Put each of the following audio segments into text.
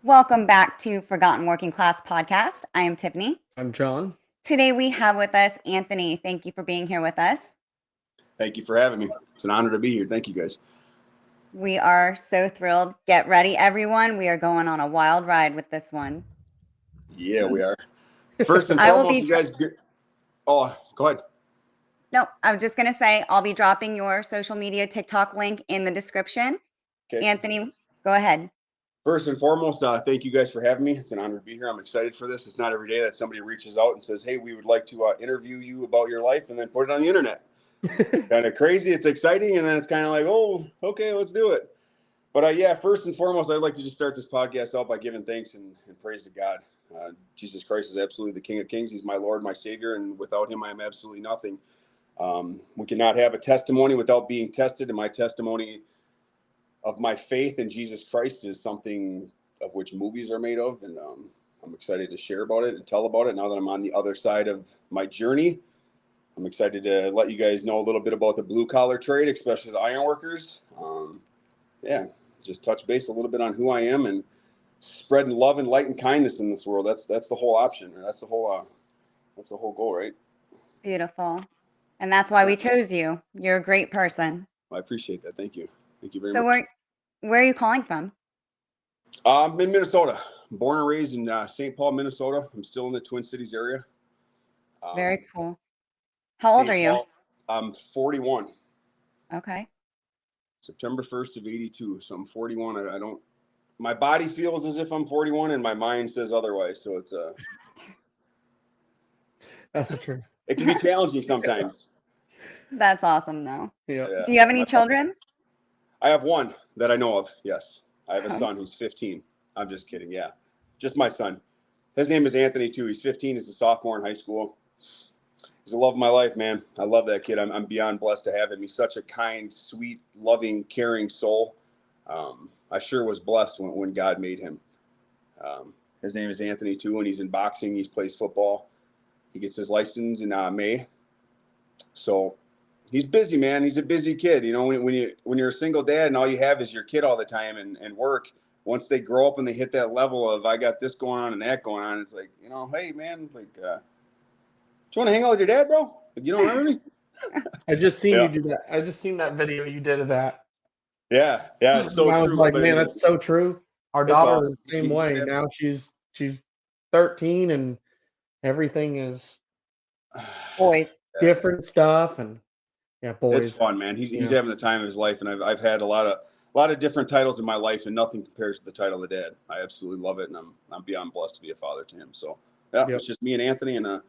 Welcome back to Forgotten Working Class Podcast. I am Tiffany. I'm John. Today we have with us Anthony. Thank you for being here with us. Thank you for having me. It's an honor to be here. Thank you, guys. We are so thrilled. Get ready, everyone. We are going on a wild ride with this one. Yeah, we are. First and foremost, you guys. Oh, go ahead. No, I was just going to say I'll be dropping your social media TikTok link in the description. Okay. Anthony, go ahead. First and foremost, thank you guys for having me. It's an honor to be here. I'm excited for this. It's not every day that somebody reaches out and says, hey, we would like to interview you about your life and then put it on the internet. Kind of crazy. It's exciting. And then it's kind of like, oh, okay, let's do it. But yeah, first and foremost, I'd like to just start this podcast out by giving thanks and praise to God. Jesus Christ is absolutely the King of Kings. He's my Lord, my Savior. And without him, I am absolutely nothing. We cannot have a testimony without being tested. And my testimony of my faith in Jesus Christ is something of which movies are made of. And I'm excited to share about it and tell about it now that I'm on the other side of my journey. I'm excited to let you guys know a little bit about the blue collar trade, especially the iron workers. Yeah, just touch base a little bit on who I am and spreading love and light and kindness in this world. That's the whole option. Or that's the whole goal, right? Beautiful. And that's why we chose you. You're a great person. I appreciate that. Thank you. Thank you very much. So where are you calling from? I'm in Minnesota. Born and raised in St. Paul, Minnesota. I'm still in the Twin Cities area. Very cool. How old are you? I'm 41. Okay. September 1st of 82. So I'm 41. I don't, my body feels as if I'm 41 and my mind says otherwise. So it's that's the truth. It can be challenging sometimes. That's awesome though. Yeah. Do you have any children? I have one that I know of. Yes. I have a son who's 15. I'm just kidding. Yeah. Just my son. His name is Anthony too. He's 15. He's a sophomore in high school. He's the love of my life, man. I love that kid. I'm beyond blessed to have him. He's such a kind, sweet, loving, caring soul. I sure was blessed when God made him. His name is Anthony too, and he's in boxing. He plays football. He gets his license in May. So he's busy, man. He's a busy kid. You know, when you're a single dad and all you have is your kid all the time and work, once they grow up and they hit that level of I got this going on and that going on, it's like, you know, hey man, like, do you want to hang out with your dad, bro? You don't remember me? I just seen you do that. I just seen that video you did of that. Yeah, it's so I was true. like, man, that's so true. Our daughter is the same way. Yeah. Now she's 13 and everything is boys. Different stuff and yeah, boys. It's fun, man. He's having the time of his life, and I've had a lot of different titles in my life, and nothing compares to the title of dad. I absolutely love it, and I'm beyond blessed to be a father to him. So yeah, It's just me and Anthony, and I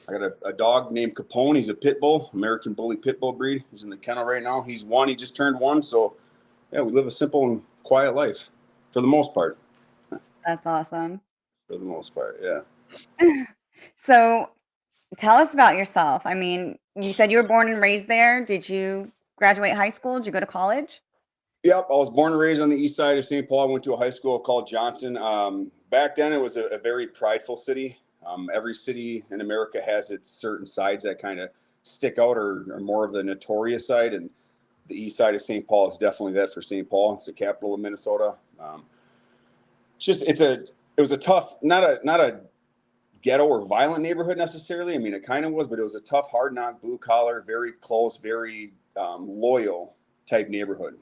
got a dog named Capone. He's a pit bull, American Bully pit bull breed. He's in the kennel right now. He's one. He just turned one. So yeah, we live a simple and quiet life for the most part. That's awesome. For the most part, yeah. So tell us about yourself. I mean, you said you were born and raised there. Did you graduate high school? Did you go to college? Yep, I was born and raised on the east side of St. Paul. I went to a high school called Johnson. Back then, it was a very prideful city. Every city in America has its certain sides that kind of stick out or more of the notorious side. And the east side of St. Paul is definitely that for St. Paul. It's the capital of Minnesota. It was a tough, not a ghetto or violent neighborhood necessarily. I mean, it kind of was, but it was a tough, hard knock, blue collar, very close, very loyal type neighborhood.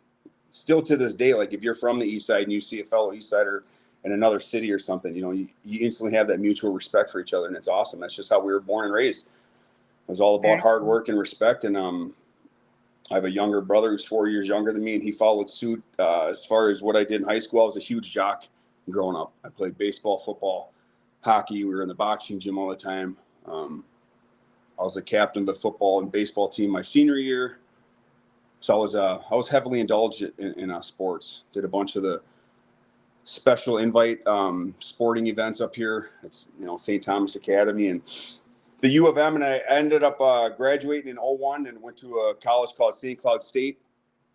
Still to this day, like if you're from the east side and you see a fellow east sider in another city or something, you know, you instantly have that mutual respect for each other, and it's awesome. That's just how we were born and raised. It was all about hard work and respect. And I have a younger brother who's 4 years younger than me, and he followed suit. As far as what I did in high school, I was a huge jock growing up. I played baseball, football, hockey. We were in the boxing gym all the time. I was the captain of the football and baseball team my senior year. So I was heavily indulged in sports. Did a bunch of the special invite sporting events up here. It's, you know, St. Thomas Academy and the U of M. And I ended up graduating in 01 and went to a college called St. Cloud State.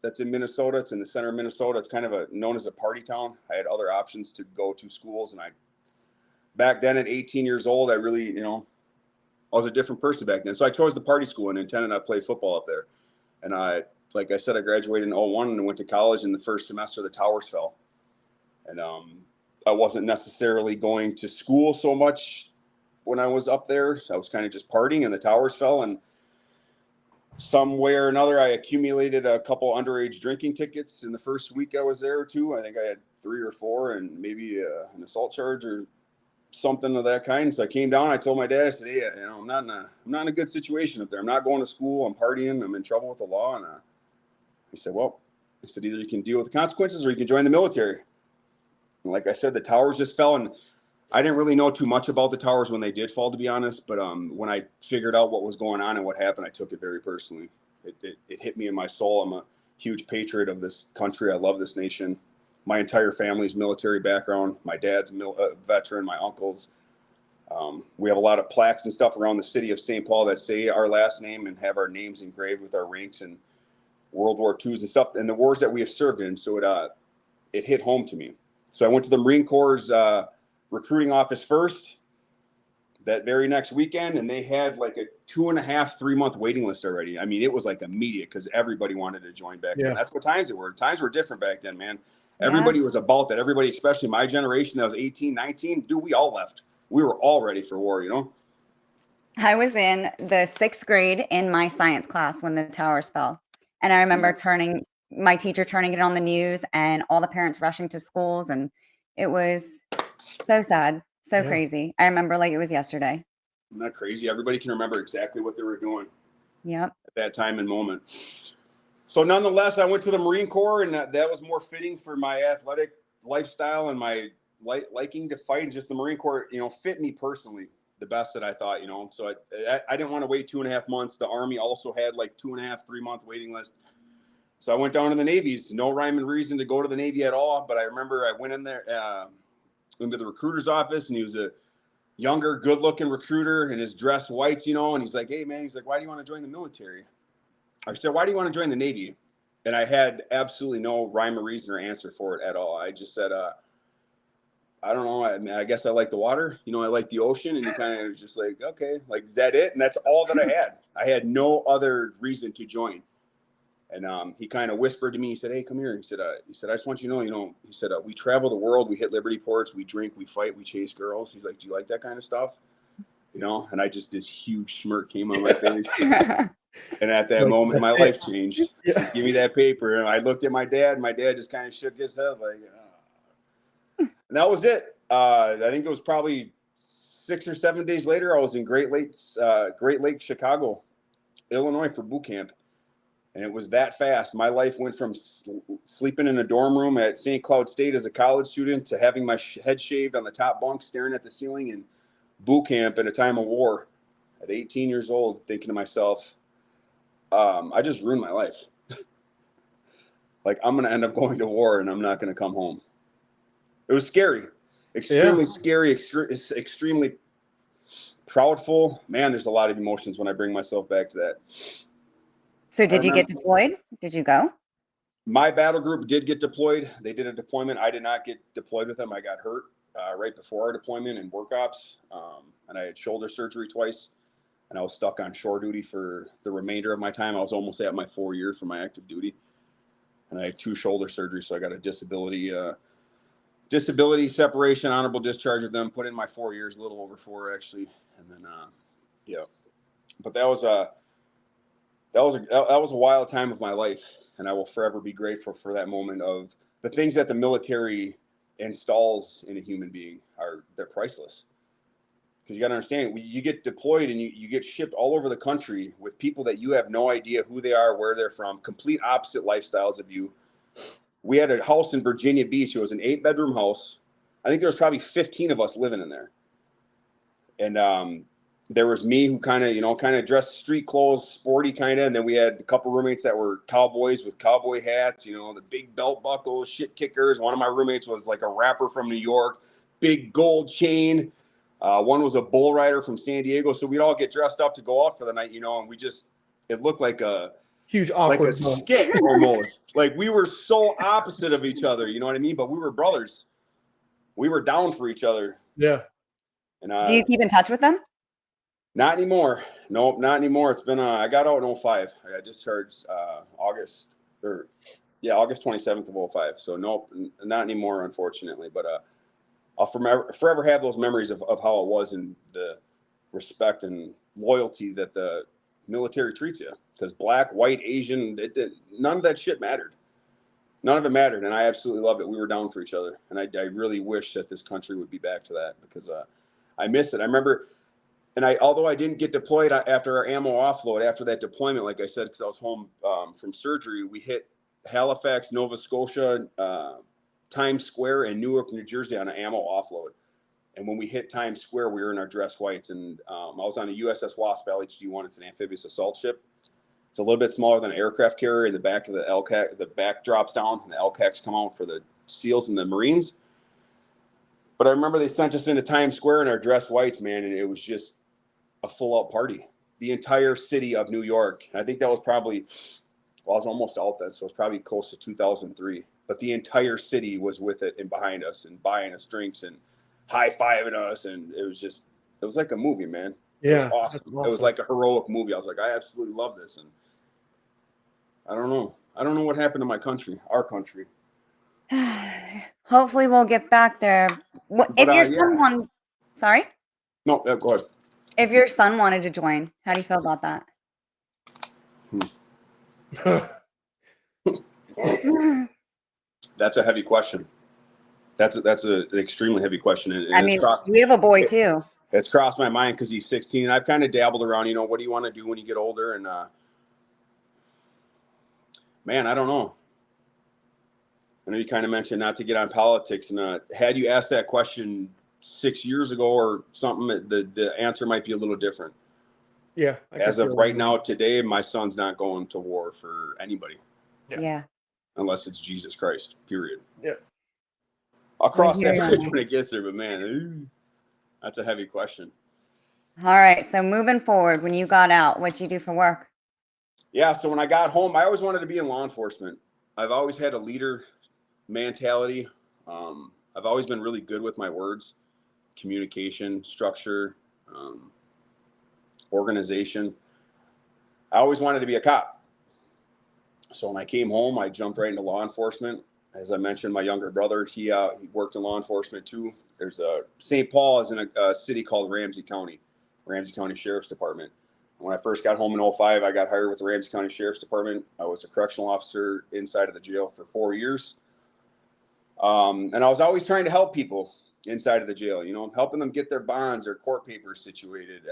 That's in Minnesota. It's in the center of Minnesota. It's kind of known as a party town. I had other options to go to schools, and back then at 18 years old, I really, you know, I was a different person back then. So I chose the party school and intended to play football up there. And like I said, I graduated in 01 and went to college. In the first semester, the towers fell. And I wasn't necessarily going to school so much when I was up there. So I was kind of just partying, and the towers fell, and some way or another, I accumulated a couple underage drinking tickets in the first week I was there too. I think I had 3 or 4, and maybe an assault charge or something of that kind. So I came down. I told my dad, I said, "Hey, I'm not in a good situation up there. I'm not going to school. I'm partying. I'm in trouble with the law." And he said, "Well," he said, "either you can deal with the consequences or you can join the military." And like I said, the towers just fell, and I didn't really know too much about the towers when they did fall, to be honest. But when I figured out what was going on and what happened, I took it very personally. It hit me in my soul. I'm a huge patriot of this country. I love this nation. My entire family's military background. My dad's veteran, my uncles. We have a lot of plaques and stuff around the city of St. Paul that say our last name and have our names engraved with our ranks and World War IIs and stuff, and the wars that we have served in. So it hit home to me. So I went to the Marine Corps' recruiting office first that very next weekend, and they had like a 2.5, 3-month waiting list already. I mean, it was like immediate because everybody wanted to join back then. That's what times it were. Times were different back then, man. Everybody was about that. Everybody, especially my generation that was 18, 19, dude, we all left. We were all ready for war, you know? I was in the 6th grade in my science class when the towers fell. And I remember my teacher turning it on the news and all the parents rushing to schools. And it was so sad, so crazy. I remember like it was yesterday. Isn't that crazy? Everybody can remember exactly what they were doing Yep. at that time and moment. So nonetheless, I went to the Marine Corps, and that was more fitting for my athletic lifestyle and my liking to fight. And just the Marine Corps, fit me personally the best that I thought, So I didn't want to wait 2.5 months. The Army also had like 2.5, 3-month waiting list. So I went down to the Navy's. No rhyme and reason to go to the Navy at all. But I remember I went in there, into the recruiter's office, and he was a younger, good-looking recruiter in his dress whites, and he's like, "Hey, man," he's like, "why do you want to join the military?" I said, "Why do you want to join the Navy?" And I had absolutely no rhyme or reason or answer for it at all. I just said, I don't know. I mean, I guess I like the water. I like the ocean. And he kind of was just like, "Okay, like, is that it?" And that's all that I had. I had no other reason to join. And he kind of whispered to me. He said, "Hey, come here." He said, "I just want you to know, he said, we travel the world. We hit Liberty ports. We drink. We fight. We chase girls." He's like, "Do you like that kind of stuff?" And I just, this huge smirk came on my face. And at that moment, my life changed. He said, "Give me that paper." And I looked at my dad. My dad just kind of shook his head like, and that was it. I think it was probably 6 or 7 days later. I was in Great Lakes, Chicago, Illinois for boot camp. And it was that fast. My life went from sleeping in a dorm room at St. Cloud State as a college student to having my head shaved on the top bunk, staring at the ceiling, in boot camp in a time of war at 18 years old, thinking to myself, I just ruined my life. Like, I'm going to end up going to war and I'm not going to come home. It was scary, extremely scary, extremely proudful. Man, there's a lot of emotions when I bring myself back to that. So did you get deployed? Did you go? My battle group did get deployed. They did a deployment. I did not get deployed with them. I got hurt right before our deployment in work ops, and I had shoulder surgery twice, and I was stuck on shore duty for the remainder of my time. I was almost at my 4 years for my active duty, and I had 2 shoulder surgeries, so I got a disability separation, honorable discharge of them, put in my 4 years, a little over 4 actually, and then but that was a wild time of my life, and I will forever be grateful for that moment. Of the things that the military installs in a human being, they're priceless. Because you got to understand, you get deployed and you get shipped all over the country with people that you have no idea who they are, where they're from, complete opposite lifestyles of you. We had a house in Virginia Beach. It was an 8-bedroom house. I think there was probably 15 of us living in there. And there was me who kind of dressed street clothes, sporty kind of. And then we had a couple roommates that were cowboys with cowboy hats, the big belt buckles, shit kickers. One of my roommates was like a rapper from New York, big gold chain. One was a bull rider from San Diego. So we'd all get dressed up to go out for the night, and it looked like a huge awkward skit almost. Like, we were so opposite of each other, you know what I mean? But we were brothers. We were down for each other. Yeah. And do you keep in touch with them? Not anymore. Nope, not anymore. It's been I got out in 05. I got discharged August 27th of 05. So nope, not anymore, unfortunately. But I'll forever have those memories of how it was and the respect and loyalty that the military treats you. Because black, white, Asian, none of that shit mattered. None of it mattered, and I absolutely loved it. We were down for each other, and I really wish that this country would be back to that, because I miss it. I remember, and although I didn't get deployed after our ammo offload, after that deployment, like I said, because I was home from surgery, we hit Halifax, Nova Scotia, Times Square, and Newark, New Jersey on an ammo offload. And when we hit Times Square, we were in our dress whites, and I was on a USS Wasp LHD-1. It's an amphibious assault ship. It's a little bit smaller than an aircraft carrier. In the back of the LCAC, the back drops down, and the LCACs come out for the SEALs and the Marines. But I remember they sent us into Times Square in our dress whites, man, and it was just a full-out party. The entire city of New York. I think that was probably, well, I was almost out then, so it was probably close to 2003. But the entire city was with it and behind us and buying us drinks and high-fiving us, and it was like a movie, man. Yeah, it was awesome. It was like a heroic movie. I was like, I absolutely love this, and I don't know what happened to my country, our country. Hopefully we'll get back there. If your son wanted, sorry? No, go ahead. If your son wanted to join, how do you feel about that? That's a heavy question. That's an extremely heavy question. And I mean, we have a boy too. It's crossed my mind because he's 16. And I've kind of dabbled around, what do you want to do when you get older? And man, I don't know. I know you kind of mentioned not to get on politics. And had you asked that question 6 years ago or something, the answer might be a little different. Yeah. As of right now, today, my son's not going to war for anybody. Yeah. Unless it's Jesus Christ, period. Yeah. I'll cross that bridge when it gets there, but man, that's a heavy question. All right. So moving forward, when you got out, what'd you do for work? Yeah. So when I got home, I always wanted to be in law enforcement. I've always had a leader mentality. I've always been really good with my words, communication, structure, organization. I always wanted to be a cop. So when I came home, I jumped right into law enforcement. As I mentioned, my younger brother, he worked in law enforcement too. There's St. Paul is in a city called Ramsey County Sheriff's Department. When I first got home in 2005, I got hired with the Ramsey County Sheriff's Department. I was a correctional officer inside of the jail for 4 years. And I was always trying to help people inside of the jail, helping them get their bonds, their court papers situated.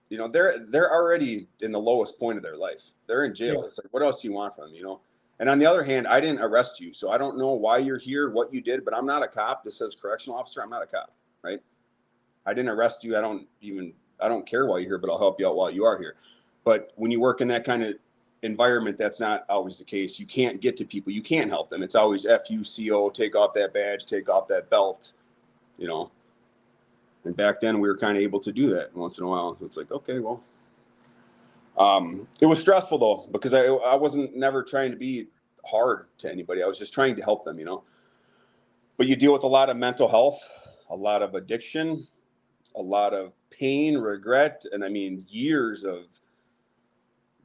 They're already in the lowest point of their life. They're in jail. Yeah. It's like, what else do you want from them, And on the other hand, I didn't arrest you. So I don't know why you're here, what you did, but I'm not a cop. This says correctional officer. I'm not a cop, right? I didn't arrest you. I don't care why you're here, but I'll help you out while you are here. But when you work in that kind of environment, that's not always the case. You can't get to people. You can't help them. It's always FUCO, take off that badge, take off that belt, And back then we were kind of able to do that once in a while. So it's like, okay, well, it was stressful though, because I wasn't never trying to be hard to anybody. I was just trying to help them, But you deal with a lot of mental health, a lot of addiction, a lot of pain, regret, and years of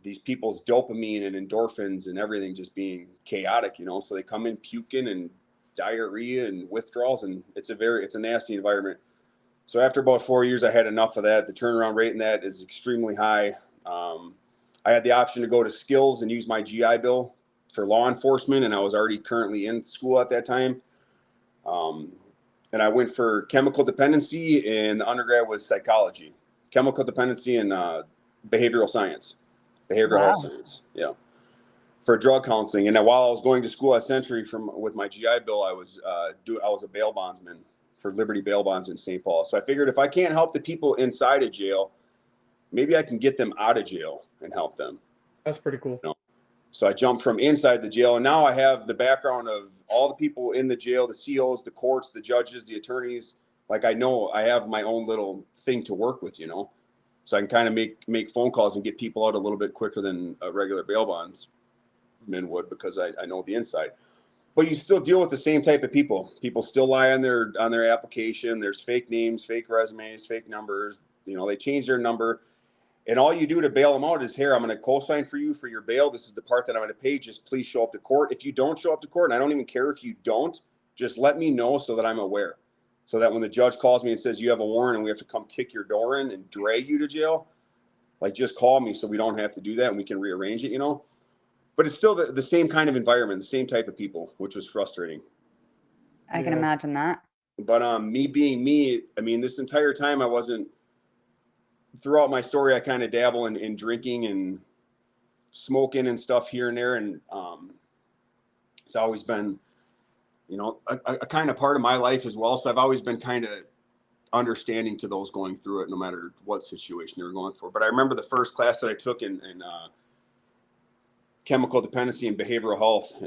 these people's dopamine and endorphins and everything just being chaotic, So they come in puking and diarrhea and withdrawals, and it's a nasty environment. So after about 4 years, I had enough of that. The turnaround rate in that is extremely high. I had the option to go to skills and use my GI Bill for law enforcement, and I was already currently in school at that time. And I went for chemical dependency, and the undergrad was psychology, chemical dependency, and behavioral health science. Yeah, for drug counseling. And while I was going to school at Century with my GI Bill, I was a bail bondsman for Liberty Bail Bonds in St. Paul. So I figured if I can't help the people inside of jail, maybe I can get them out of jail and help them. That's pretty cool. So I jumped from inside the jail, and now I have the background of all the people in the jail, the COs, the courts, the judges, the attorneys. Like I know I have my own little thing to work with, So I can kind of make phone calls and get people out a little bit quicker than a regular bail bondsman would, because I know the inside. But you still deal with the same type of people. People still lie on their application. There's fake names, fake resumes, fake numbers. They change their number. And all you do to bail them out is, here, I'm going to co-sign for you for your bail. This is the part that I'm going to pay. Just please show up to court. If you don't show up to court, and I don't even care if you don't, just let me know so that I'm aware. so that when the judge calls me and says you have a warrant and we have to come kick your door in and drag you to jail, like just call me so we don't have to do that and we can rearrange it, you know. But it's still the same kind of environment, the same type of people, which was frustrating. I can imagine that. But me being me, I mean, this entire time I wasn't, throughout my story, I kind of dabble in drinking and smoking and stuff here and there. And it's always been, you know, a kind of part of my life as well. So I've always been kind of understanding to those going through it, no matter what situation they were going for. But I remember the first class that I took in chemical dependency and behavioral health.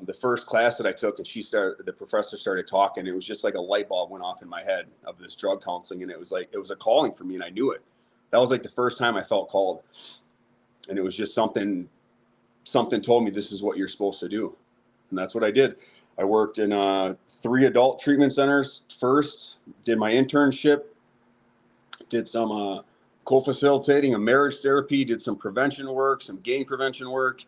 The first class that I took, and the professor started talking. It was just like a light bulb went off in my head of this drug counseling, and it was a calling for me, and I knew it. That was like the first time I felt called, and it was just something told me this is what you're supposed to do, and that's what I did. I worked in 3 adult treatment centers first, did my internship, did some co-facilitating, a marriage therapy, did some prevention work, some gang prevention work.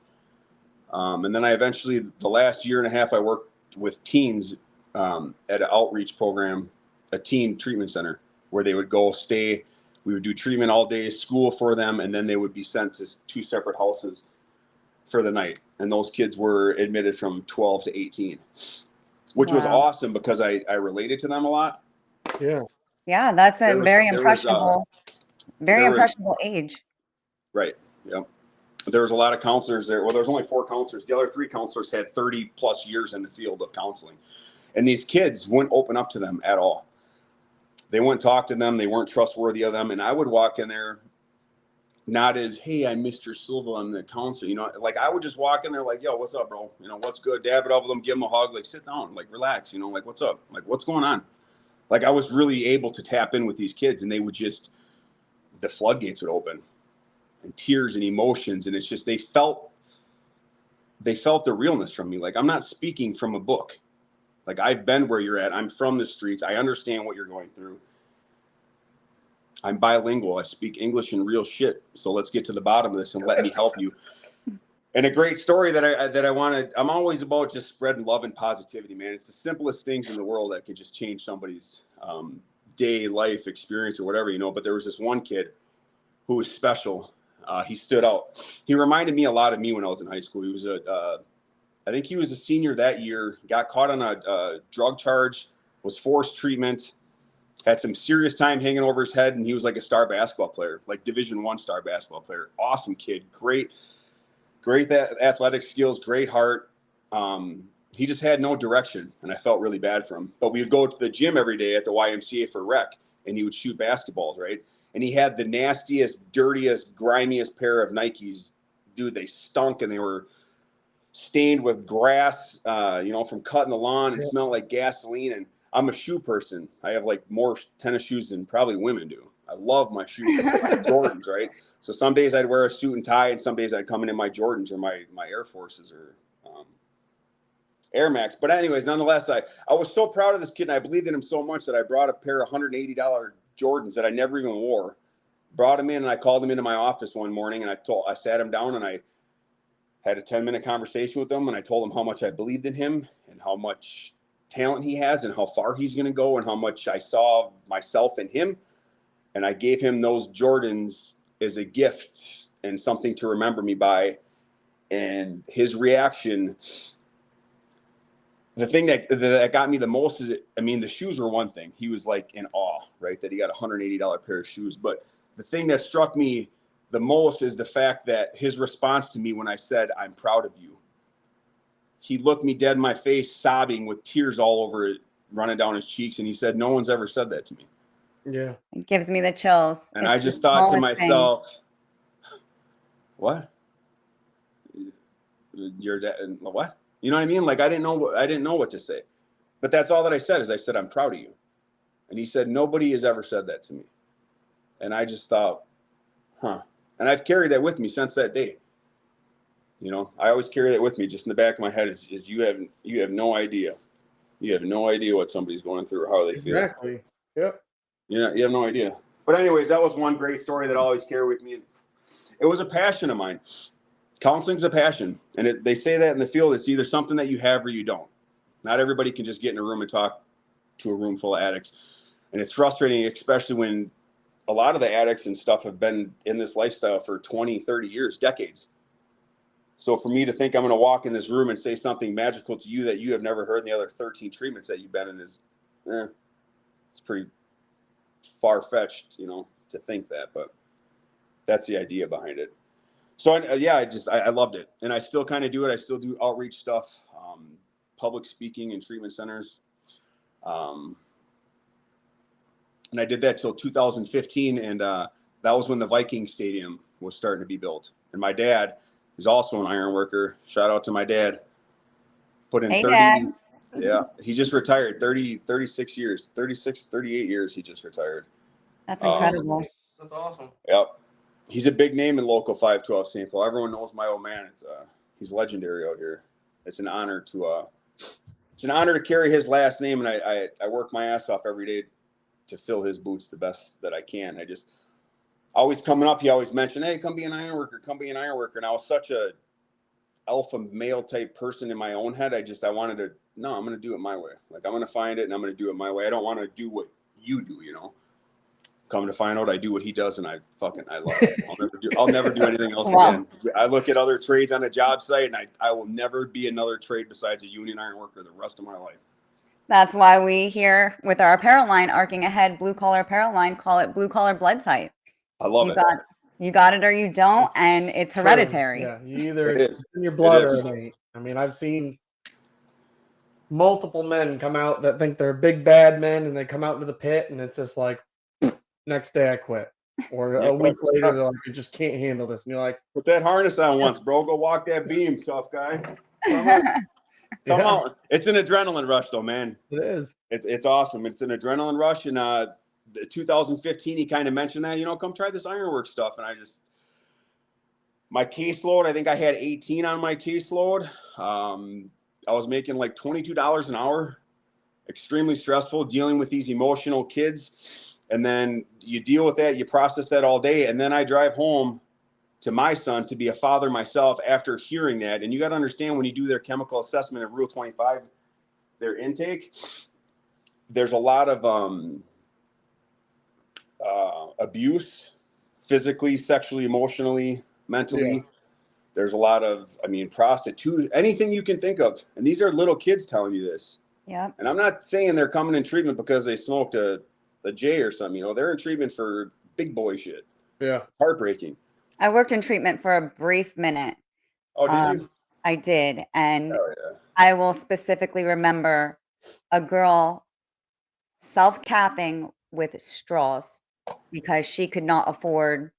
And then I eventually, the last year and a half, I worked with teens at an outreach program, a teen treatment center, where they would go stay. We would do treatment all day, school for them, and then they would be sent to 2 separate houses for the night. And those kids were admitted from 12 to 18, which was awesome because I related to them a lot. Yeah. Yeah, that's a very impressionable age. Right. Yeah. There was a lot of counselors there. Well, there was only 4 counselors. The other 3 counselors had 30 plus years in the field of counseling. And these kids wouldn't open up to them at all. They wouldn't talk to them. They weren't trustworthy of them. And I would walk in there not as, hey, I'm Mr. Silva, I'm the counselor. You know, like I would just walk in there like, yo, what's up, bro? You know, what's good? Dab it up with them, give them a hug, like sit down, like relax, you know, like what's up? Like what's going on? Like I was really able to tap in with these kids, and they would just, the floodgates would open, and tears and emotions. And it's just, they felt the realness from me. Like I'm not speaking from a book. Like I've been where you're at. I'm from the streets. I understand what you're going through. I'm bilingual. I speak English and real shit. So let's get to the bottom of this and let me help you. And a great story that I wanted. I'm always about just spreading love and positivity, man. It's the simplest things in the world that can just change somebody's day, life, experience, or whatever, you know. But there was this one kid who was special. He stood out. He reminded me a lot of me when I was in high school. He was I think he was a senior that year, got caught on a drug charge, was forced treatment, had some serious time hanging over his head, and he was like a star basketball player, like Division I star basketball player. Awesome kid, great athletic skills, great heart. He just had no direction, and I felt really bad for him. But we would go to the gym every day at the YMCA for rec, and he would shoot basketballs, right? And he had the nastiest, dirtiest, grimiest pair of Nikes. Dude, they stunk, and they were stained with grass, you know, from cutting the lawn, and smelled like gasoline. And I'm a shoe person. I have like more tennis shoes than probably women do. I love my shoes, my Jordans, right? So some days I'd wear a suit and tie, and some days I'd come in my Jordans or my Air Forces or Air Max. But anyways, nonetheless, I was so proud of this kid, and I believed in him so much that I brought a pair of $180 Jordans that I never even wore. Brought him in, and I called him into my office one morning, and I sat him down, and I had a 10-minute conversation with him, and I told him how much I believed in him and how much talent he has and how far he's going to go and how much I saw myself in him. And I gave him those Jordans as a gift and something to remember me by. And his reaction, the thing that got me the most is, I mean, the shoes were one thing. He was like in awe, right? That he got a $180 pair of shoes. But the thing that struck me the most is the fact that his response to me when I said, I'm proud of you. He looked me dead in my face, sobbing with tears all over it, running down his cheeks. And he said, no one's ever said that to me. Yeah. It gives me the chills. And It's I just thought to myself, what? Your dad, what? You know what I mean? Like, I didn't know what to say. But that's all that I said is I said, I'm proud of you. And he said, nobody has ever said that to me. And I just thought, huh. And I've carried that with me since that day. You know, I always carry that with me just in the back of my head is you have no idea. You have no idea what somebody's going through or how they feel. Exactly. Yep. You have no idea. But anyways, that was one great story that I always carry with me. It was a passion of mine. Counseling's a passion. And they say that in the field, it's either something that you have or you don't. Not everybody can just get in a room and talk to a room full of addicts. And it's frustrating, especially when a lot of the addicts and stuff have been in this lifestyle for 20, 30 years, decades. So for me to think I'm going to walk in this room and say something magical to you that you have never heard in the other 13 treatments that you've been in is, it's pretty far-fetched, to think that, but that's the idea behind it. So I loved it. And I still kind of do it. I still do outreach stuff, public speaking in treatment centers. And I did that till 2015. And that was when the Viking Stadium was starting to be built. And my dad is also an iron worker. Shout out to my dad. Put in 30. Dad. Yeah. He just retired 36 years, 36, 38 years. He just retired. That's incredible. That's awesome. Yep. He's a big name in local 512 St. Paul. Everyone knows my old man. He's legendary out here. It's an honor to carry his last name. And I work my ass off every day to fill his boots the best that I can. Always coming up, he always mentioned, hey, come be an iron worker, come be an iron worker. And I was such a alpha male type person in my own head. I'm going to do it my way. Like, I'm going to find it and I'm going to do it my way. I don't want to do what you do, Come to find out, I do what he does, and I love it. I'll never do anything else again. I look at other trades on a job site, and I will never be another trade besides a union iron worker the rest of my life. That's why we here with our apparel line, Arcingahead blue collar apparel line, call it blue collar blood type. I love it. You got it or you don't, and it's hereditary. Yeah, you either it's in your blood or it ain't. I mean, I've seen multiple men come out that think they're big bad men, and they come out into the pit, and it's just like, next day I quit. Or a week later, they're like, I just can't handle this. And you're like, put that harness on once, bro. Go walk that beam, tough guy. Come on. It's an adrenaline rush, though, man. It is. It's awesome. It's an adrenaline rush. And 2015, he kind of mentioned that, come try this ironwork stuff. And my caseload, I think I had 18 on my caseload. I was making like $22 an hour. Extremely stressful, dealing with these emotional kids. And then you deal with that, you process that all day. And then I drive home to my son to be a father myself after hearing that. And you got to understand, when you do their chemical assessment of Rule 25, their intake, there's a lot of abuse, physically, sexually, emotionally, mentally. Yeah. There's a lot of, prostitute, anything you can think of. And these are little kids telling you this. Yeah. And I'm not saying they're coming in treatment because they smoked a J or something, they're in treatment for big boy shit. Yeah. Heartbreaking. I worked in treatment for a brief minute. Oh, did you? I did. And I will specifically remember a girl self-cathing with straws because she could not afford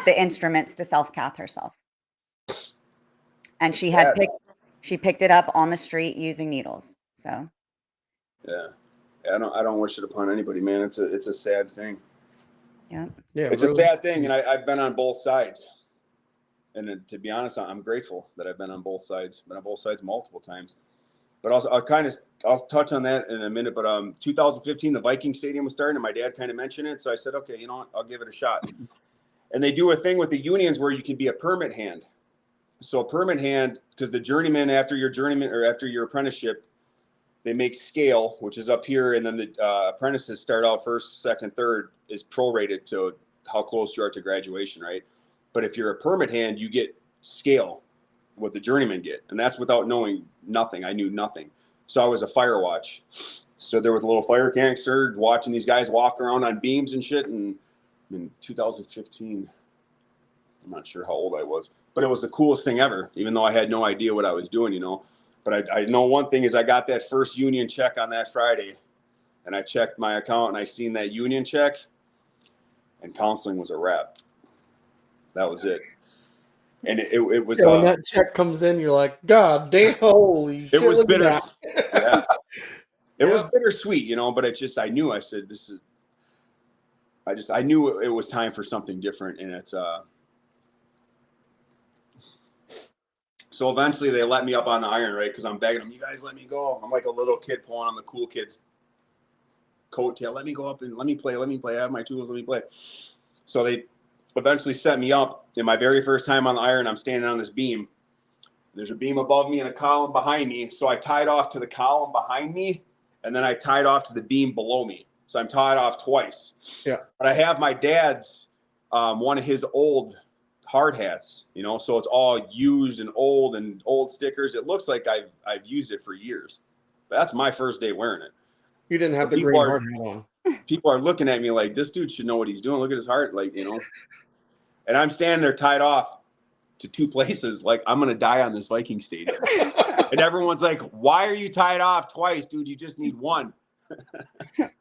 the instruments to self-cath herself. And she picked it up on the street using needles. So. Yeah. I don't wish it upon anybody, man. It's a sad thing. Yeah. It's really a sad thing, and I've been on both sides. And to be honest, I'm grateful that I've been on both sides. Been on both sides multiple times. But I'll touch on that in a minute. But 2015, the Viking Stadium was starting, and my dad kind of mentioned it, so I said, okay, I'll give it a shot. And they do a thing with the unions where you can be a permit hand. So a permit hand, because the journeyman after your apprenticeship, they make scale, which is up here, and then the apprentices start out first, second, third is prorated to how close you are to graduation, right? But if you're a permit hand, you get scale, what the journeymen get, and that's without knowing nothing. I knew nothing, so I was a fire watch. Stood there with a little fire canister, watching these guys walk around on beams and shit. And in 2015, I'm not sure how old I was, but it was the coolest thing ever, even though I had no idea what I was doing, But I know one thing is I got that first union check on that Friday, and I checked my account and I seen that union check, and counseling was a wrap. That was it. And it was when that check comes in, you're like, God damn, holy shit. It was bitter. Yeah. It was bittersweet, but it's just, I knew it was time for something different. And it's so eventually they let me up on the iron, right? Because I'm begging them, you guys let me go. I'm like a little kid pulling on the cool kid's coattail. Let me go up and let me play. I have my tools, let me play. So they eventually set me up. In my very first time on the iron, I'm standing on this beam. There's a beam above me and a column behind me. So I tied off to the column behind me and then I tied off to the beam below me. So I'm tied off twice. Yeah. But I have my dad's, one of his old hard hats, you know, so it's all used and old stickers. It looks like I've used it for years. But that's my first day wearing it. You didn't have So the green hard hat on. People are looking at me like, this dude should know what he's doing. Look at his heart, like, you know. And I'm standing there tied off to two places, like I'm gonna die on this Viking stadium. And everyone's like, why are you tied off twice, dude? You just need one.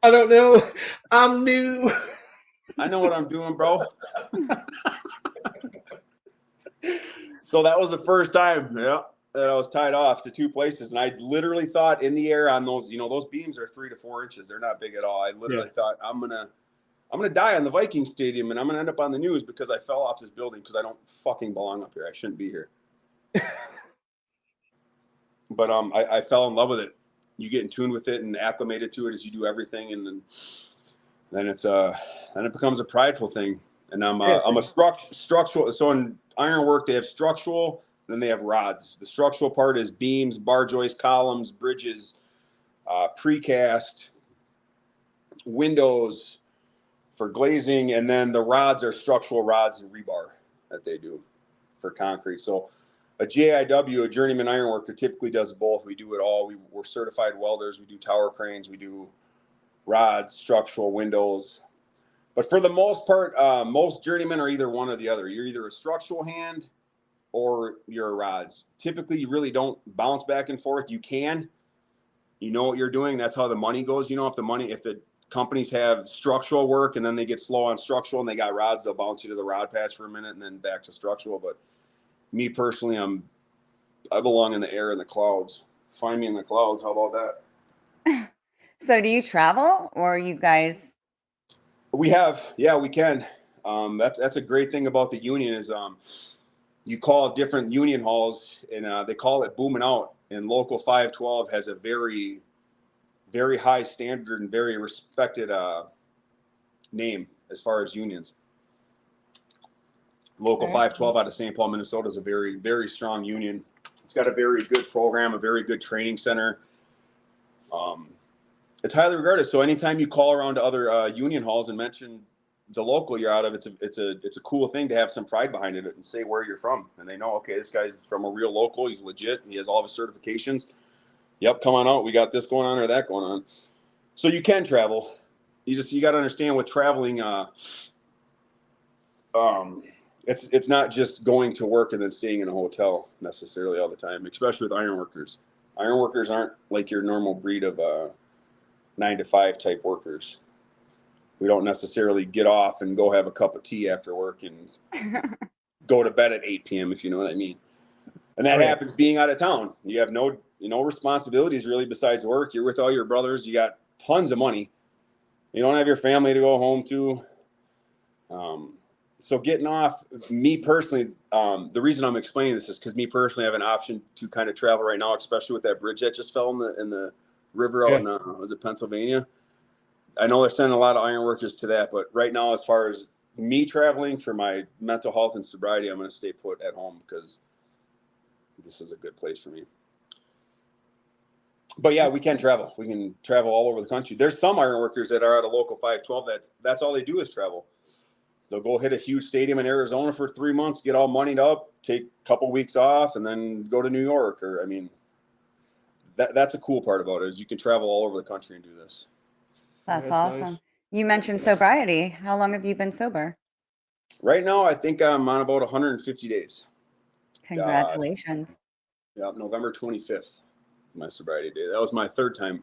I don't know. I'm new. I know what I'm doing, bro. So that was the first time, yeah, that I was tied off to two places. And I literally thought in the air on those, you know, those beams are 3 to 4 inches. They're not big at all. I literally thought I'm gonna die on the Viking stadium and I'm gonna end up on the news because I fell off this building because I don't fucking belong up here. I shouldn't be here. But I fell in love with it. You get in tune with it and acclimated to it as you do everything, and then it becomes a prideful thing. And I'm a structural. So in ironwork, they have structural, then they have rods. The structural part is beams, bar joists, columns, bridges, precast, windows for glazing, and then the rods are structural rods and rebar that they do for concrete. So a JIW, a journeyman ironworker, typically does both. We do it all. We're certified welders. We do tower cranes. We do rods, structural, windows. But for the most part, most journeymen are either one or the other. You're either a structural hand or you're a rods. Typically, you really don't bounce back and forth. You can. You know what you're doing. That's how the money goes. You know, if the companies have structural work and then they get slow on structural and they got rods, they'll bounce you to the rod patch for a minute and then back to structural. But me personally, I belong in the air and the clouds. Find me in the clouds. How about that? So do you travel, or you guys? We can. That's a great thing about the union is you call different union halls and they call it booming out. And Local 512 has a very, very high standard and very respected name as far as unions. Local 512 out of St. Paul, Minnesota is a very, very strong union. It's got a very good program, a very good training center. It's highly regarded. So anytime you call around to other union halls and mention the local you're out of, it's a cool thing to have some pride behind it and say where you're from. And they know, okay, this guy's from a real local. He's legit. He has all of his certifications. Yep, come on out. We got this going on or that going on. So you can travel. You got to understand with traveling, it's not just going to work and then staying in a hotel necessarily all the time, especially with ironworkers. Ironworkers aren't like your normal breed of 9-to-5 type workers. We don't necessarily get off and go have a cup of tea after work and go to bed at 8 p.m. if you know what I mean. And that happens being out of town. You have no responsibilities really besides work. You're with all your brothers. You got tons of money. You don't have your family to go home to. So getting off, me personally, the reason I'm explaining this is because me personally, I have an option to kind of travel right now, especially with that bridge that just fell in the river out in was it Pennsylvania? I know they're sending a lot of iron workers to that, but right now, as far as me traveling for my mental health and sobriety, I'm going to stay put at home because this is a good place for me. But yeah, we can travel. We can travel all over the country. There's some iron workers that are at a Local 512. That's all they do is travel. They'll go hit a huge stadium in Arizona for 3 months, get all moneyed up, take a couple weeks off, and then go to New York. Or, I mean, that's a cool part about it is you can travel all over the country and do this. That's awesome. Nice. You mentioned sobriety. How long have you been sober? Right now, I think I'm on about 150 days. Congratulations. Yeah, November 25th, my sobriety day. That was my third time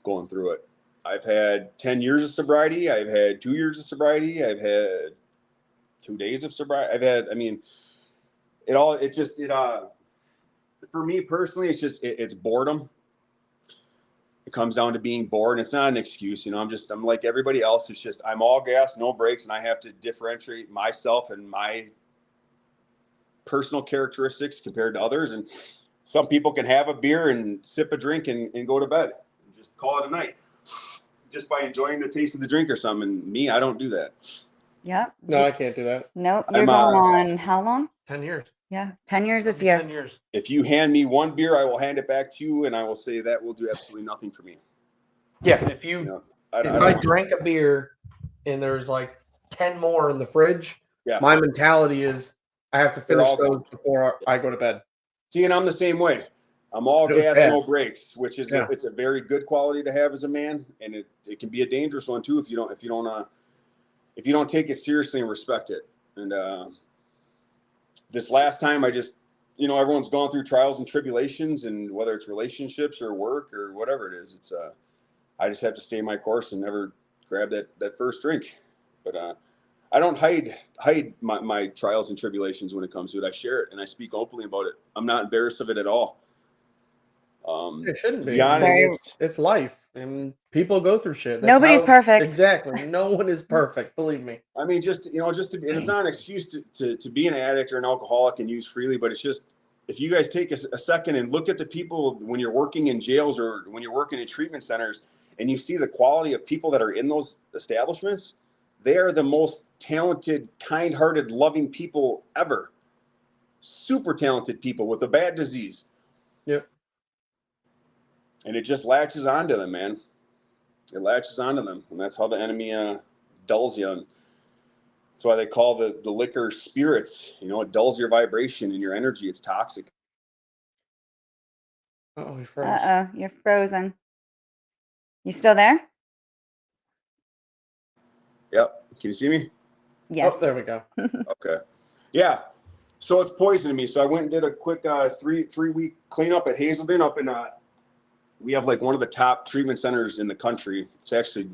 going through it. I've had 10 years of sobriety. I've had 2 years of sobriety. I've had 2 days of sobriety. For me personally, it's boredom. It comes down to being bored, and it's not an excuse. I'm like everybody else. It's just, I'm all gas, no brakes, and I have to differentiate myself and my personal characteristics compared to others. And some people can have a beer and sip a drink and go to bed and just call it a night just by enjoying the taste of the drink or something. And me, I don't do that. Yeah. No, I can't do that. Nope. You're going on how long? 10 years. Yeah. 10 years this year. 10 years. If you hand me one beer, I will hand it back to you, and I will say that will do absolutely nothing for me. Yeah, if I don't- drank a beer and there's like 10 more in the fridge, Yeah. my mentality is I have to They're finish all those gone. before I go to bed. See, and I'm the same way. I'm all It was gas, bad. no brakes, which is Yeah. it's a very good quality to have as a man, and it can be a dangerous one too if you don't take it seriously and respect it. And this last time, I just everyone's gone through trials and tribulations, and whether it's relationships or work or whatever it is, it's I just have to stay my course and never grab that first drink. But I don't hide my trials and tribulations when it comes to it. I share it and I speak openly about it. I'm not embarrassed of it at all. It shouldn't to be. be honest, Very- It's life, and people go through shit. That's Nobody's perfect. Exactly. No one is perfect. Believe me. I mean, just to be, and it's not an excuse to be an addict or an alcoholic and use freely, but it's just if you guys take a second and look at the people when you're working in jails or when you're working in treatment centers, and you see the quality of people that are in those establishments, they are the most talented, kind-hearted, loving people ever. Super talented people with a bad disease. Yep. And it just latches onto them, man. It latches onto them, and that's how the enemy dulls you. And that's why they call the liquor spirits. It dulls your vibration and your energy. It's toxic. Oh, he froze. Uh-oh, you're frozen. You still there? Yep. Can you see me? Yes. Oh, there we go. Okay. Yeah. So it's poisoning me. So I went and did a quick three-week cleanup at Hazelden up in we have like one of the top treatment centers in the country. It's actually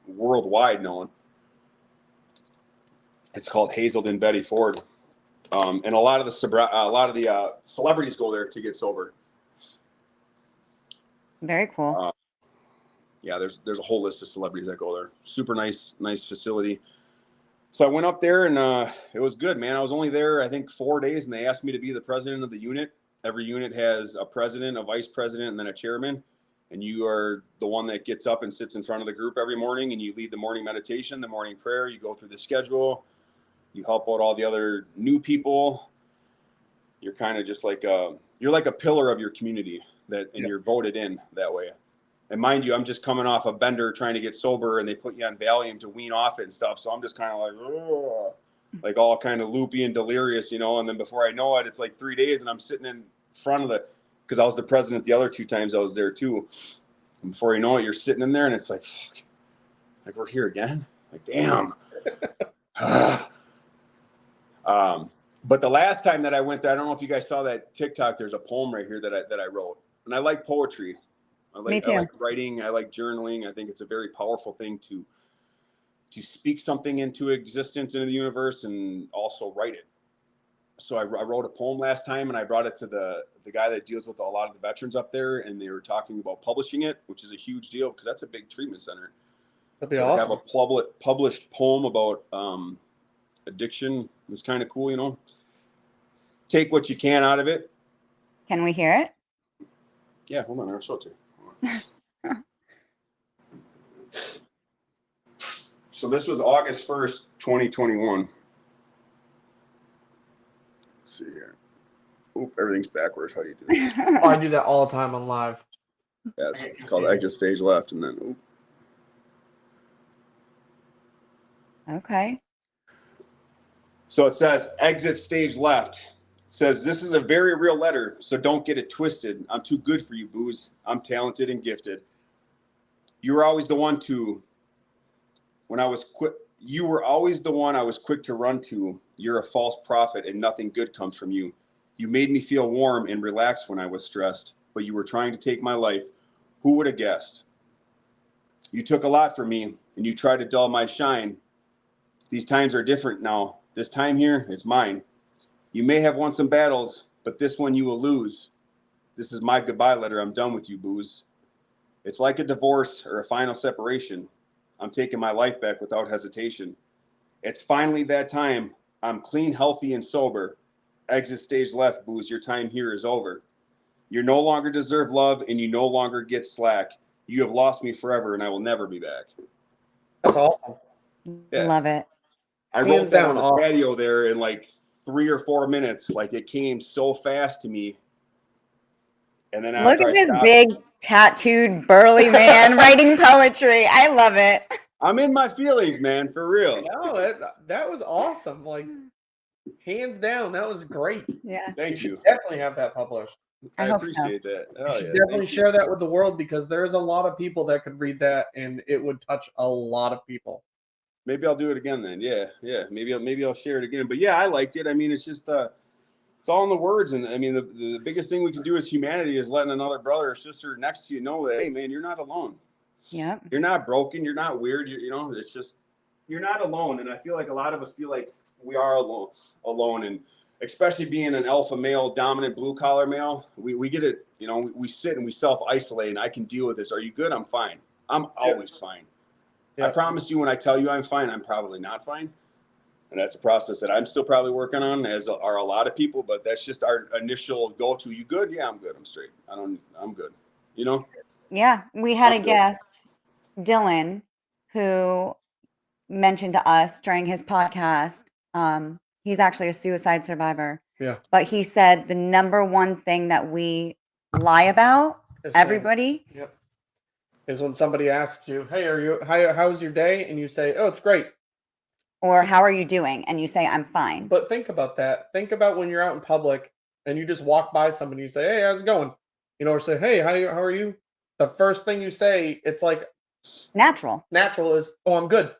worldwide known. It's called Hazelden Betty Ford. And a lot of the celebrities go there to get sober. Very cool. Yeah, there's a whole list of celebrities that go there. Super nice facility. So I went up there and it was good, man. I was only there, I think, 4 days, and they asked me to be the president of the unit. Every unit has a president, a vice president, and then a chairman. And you are the one that gets up and sits in front of the group every morning, and you lead the morning meditation, the morning prayer. You go through the schedule. You help out all the other new people. You're kind of just like you're like a pillar of your community and you're voted in that way. And mind you, I'm just coming off a bender trying to get sober, and they put you on Valium to wean off it and stuff. So I'm just kind of like all kind of loopy and delirious, And then before I know it, it's like 3 days, and I'm sitting in front of because I was the president the other 2 times I was there too. And before you know it, you're sitting in there, and it's like, fuck, like we're here again. Like, damn. But the last time that I went there, I don't know if you guys saw that TikTok. There's a poem right here that I wrote, and I like poetry. Me too. I like writing. I like journaling. I think it's a very powerful thing to speak something into existence, into the universe, and also write it. So I wrote a poem last time, and I brought it to the guy that deals with a lot of the veterans up there, and they were talking about publishing it, which is a huge deal because that's a big treatment center. That'd be so awesome. to have a published poem about addiction is kind of cool, Take what you can out of it. Can we hear it? Yeah, hold on, I'll show it to you. So this was August 1st, 2021. Let's see here. Oop, everything's backwards. How do you do this? Oh, I do that all the time on live. Yeah, it's called exit stage left, and then oop. Okay. So it says exit stage left. It says this is a very real letter, so don't get it twisted. I'm too good for you, booze. I'm talented and gifted. You were always the one You were always the one I was quick to run to. You're a false prophet, and nothing good comes from you. You made me feel warm and relaxed when I was stressed, but you were trying to take my life. Who would have guessed? You took a lot from me, and you tried to dull my shine. These times are different now. This time here is mine. You may have won some battles, but this one you will lose. This is my goodbye letter. I'm done with you, booze. It's like a divorce or a final separation. I'm taking my life back without hesitation. It's finally that time. I'm clean, healthy, and sober. Exit stage left, booze. Your time here is over. You no longer deserve love, and you no longer get slack. You have lost me forever, and I will never be back. That's awesome. Yeah. Love it. I wrote that on the patio there in like 3 or 4 minutes. Like it came so fast to me. And then Look after at I this stopped, big tattooed burly man writing poetry. I love it. I'm in my feelings, man, for real. No, that was awesome. Like, hands down, that was great. Yeah, Thank should you. definitely have that published. I I hope so. appreciate that. You Oh, should yeah, definitely thank you. share that with the world, because there's a lot of people that could read that and it would touch a lot of people. Maybe I'll do it again then. Yeah, yeah. Maybe I'll share it again. But yeah, I liked it. I mean, it's just it's all in the words. And I mean, the biggest thing we can do as humanity is letting another brother or sister next to you know that, hey, man, you're not alone. Yep. You're not broken. You're not weird. You know, it's just you're not alone. And I feel like a lot of us feel like we are alone. And especially being an alpha male, dominant blue collar male, we get it. You know, we sit and we self isolate. And I can deal with this. Are you good? I'm fine. I'm always fine. I promise you, when I tell you I'm fine, I'm probably not fine. And that's a process that I'm still probably working on, as are a lot of people. But that's just our initial go-to. You good? Yeah, I'm good. I'm straight. I'm good. You know? Yeah. We had I'm a good. guest, Dylan, who mentioned to us during his podcast. He's actually a suicide survivor. Yeah. But he said the number one thing that we lie about, everybody, Yep. Is when somebody asks you, hey, how's your day? And you say, oh, it's great. or how are you doing? And you say, I'm fine. But think about that. Think about when you're out in public and you just walk by somebody, you say, hey, how's it going? You know, or say, hey, how are you? The first thing you say, it's like Natural. is, oh, I'm good.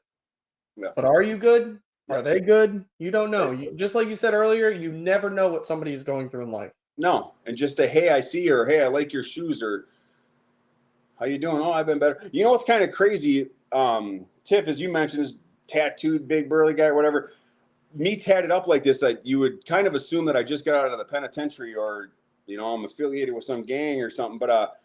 Yeah. But are you good? Are Yes. they good? You don't know. Just like you said earlier, you never know what somebody is going through in life. No. And just a, hey, I see you, or hey, I like your shoes, or how you doing? Oh, I've been better. You know what's kind of crazy, Tiff, as you mentioned, this tattooed big burly guy or whatever, me tatted up like this, like you would kind of assume that I just got out of the penitentiary, or, you know, I'm affiliated with some gang or something. But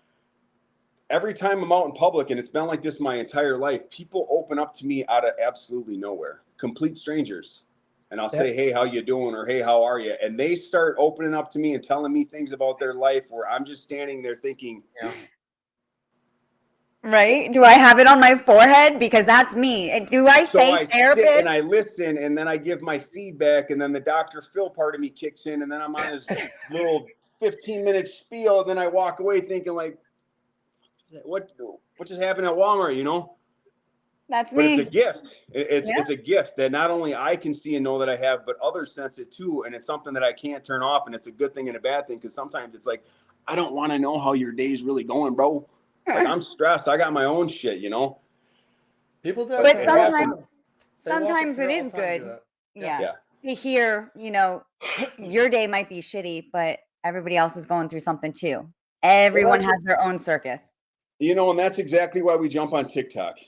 every time I'm out in public, and it's been like this my entire life, people open up to me out of absolutely nowhere, complete strangers. And I'll say, hey, how you doing? Or, hey, how are you? And they start opening up to me and telling me things about their life, where I'm just standing there thinking, Right? Do I have it on my forehead? Because that's me. Do I so say I therapist? sit and I listen, and then I give my feedback, and then the Dr. Phil part of me kicks in, and then I'm on his little 15-minute spiel, and then I walk away thinking, like, what just happened at Walmart, you know? That's But me. it's a gift. It's a gift that not only I can see and know that I have, but others sense it too. And it's something that I can't turn off. And it's a good thing and a bad thing, because sometimes it's like, I don't want to know how your day's really going, bro. Like, I'm stressed. I got my own shit, you know? People do. But it sometimes it is good. Yeah. To hear, you know, your day might be shitty, but everybody else is going through something too. Everyone has their own circus. You know, and that's exactly why we jump on TikTok,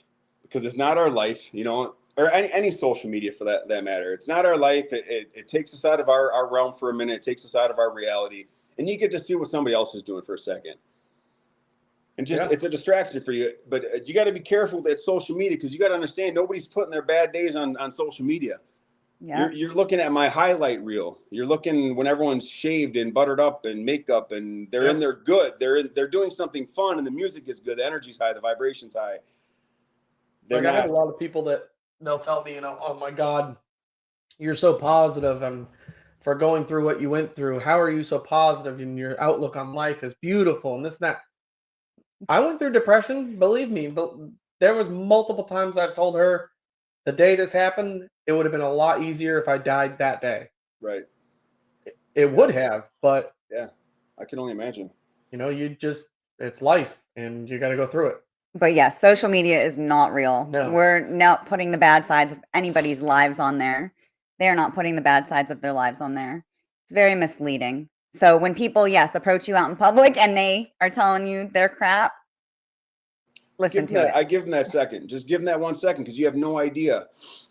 because it's not our life, you know, or any social media for that matter. It's not our life. It takes us out of our realm for a minute. It takes us out of our reality. And you get to see what somebody else is doing for a second. And just it's a distraction for you. But you got to be careful with that social media, because you got to understand, nobody's putting their bad days on social media. Yeah. You're looking at my highlight reel. You're looking when everyone's shaved and buttered up and makeup, and they're in there good. They're doing something fun, and the music is good. The energy's high. The vibration's high. I have a lot of people that they'll tell me, you know, oh my God, you're so positive, and for going through what you went through, how are you so positive, and your outlook on life is beautiful, and this and that. I went through depression, believe me, but there was multiple times I've told her, the day this happened, it would have been a lot easier if I died that day. Right. It would have, but yeah, I can only imagine. You know, it's life, and you got to go through it. But yeah, social media is not real. No. We're not putting the bad sides of anybody's lives on there. They're not putting the bad sides of their lives on there. It's very misleading. So when people, approach you out in public and they are telling you their crap, listen to it. I give them that second. Just give them that 1 second, because you have no idea.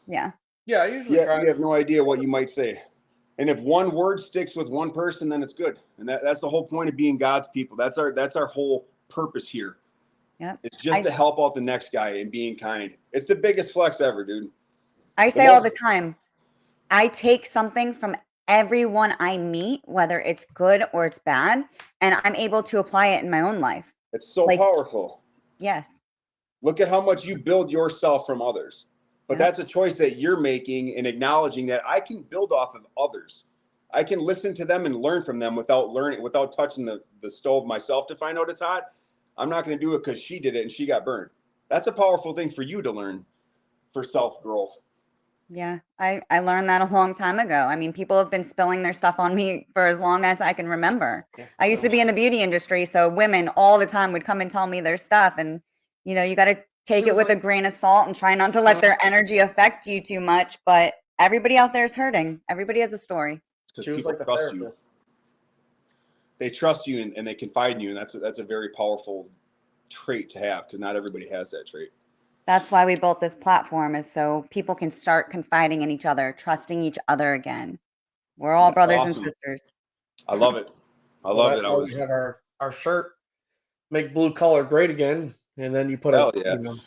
Yeah. Yeah, I usually try. You have no idea what you might say. And if one word sticks with one person, then it's good. And that's the whole point of being God's people. That's our whole purpose here. Yeah. It's just to help out the next guy and being kind. It's the biggest flex ever, dude. I say all the time, I take something from everyone I meet, whether it's good or it's bad, and I'm able to apply it in my own life. It's so powerful. Yes. Look at how much you build yourself from others. But that's a choice that you're making, and acknowledging that I can build off of others. I can listen to them and learn from them without touching the stove myself to find out it's hot. I'm not going to do it because she did it and she got burned. That's a powerful thing for you to learn for self-growth. Yeah, I learned that a long time ago. I mean, people have been spilling their stuff on me for as long as I can remember. Yeah. I used to be in the beauty industry, so women all the time would come and tell me their stuff, and you know, you got to take it with a grain of salt and try not to let their energy affect you too much. But everybody out there is hurting. Everybody has a story. Because She was people like the trust you. therapist. They trust you and they confide in you, and that's a very powerful trait to have because not everybody has that trait. That's why we built this platform, is so people can start confiding in each other, trusting each other again. We're all brothers and sisters. I love it. I love it. We had our shirt, make blue collar great again, and then you put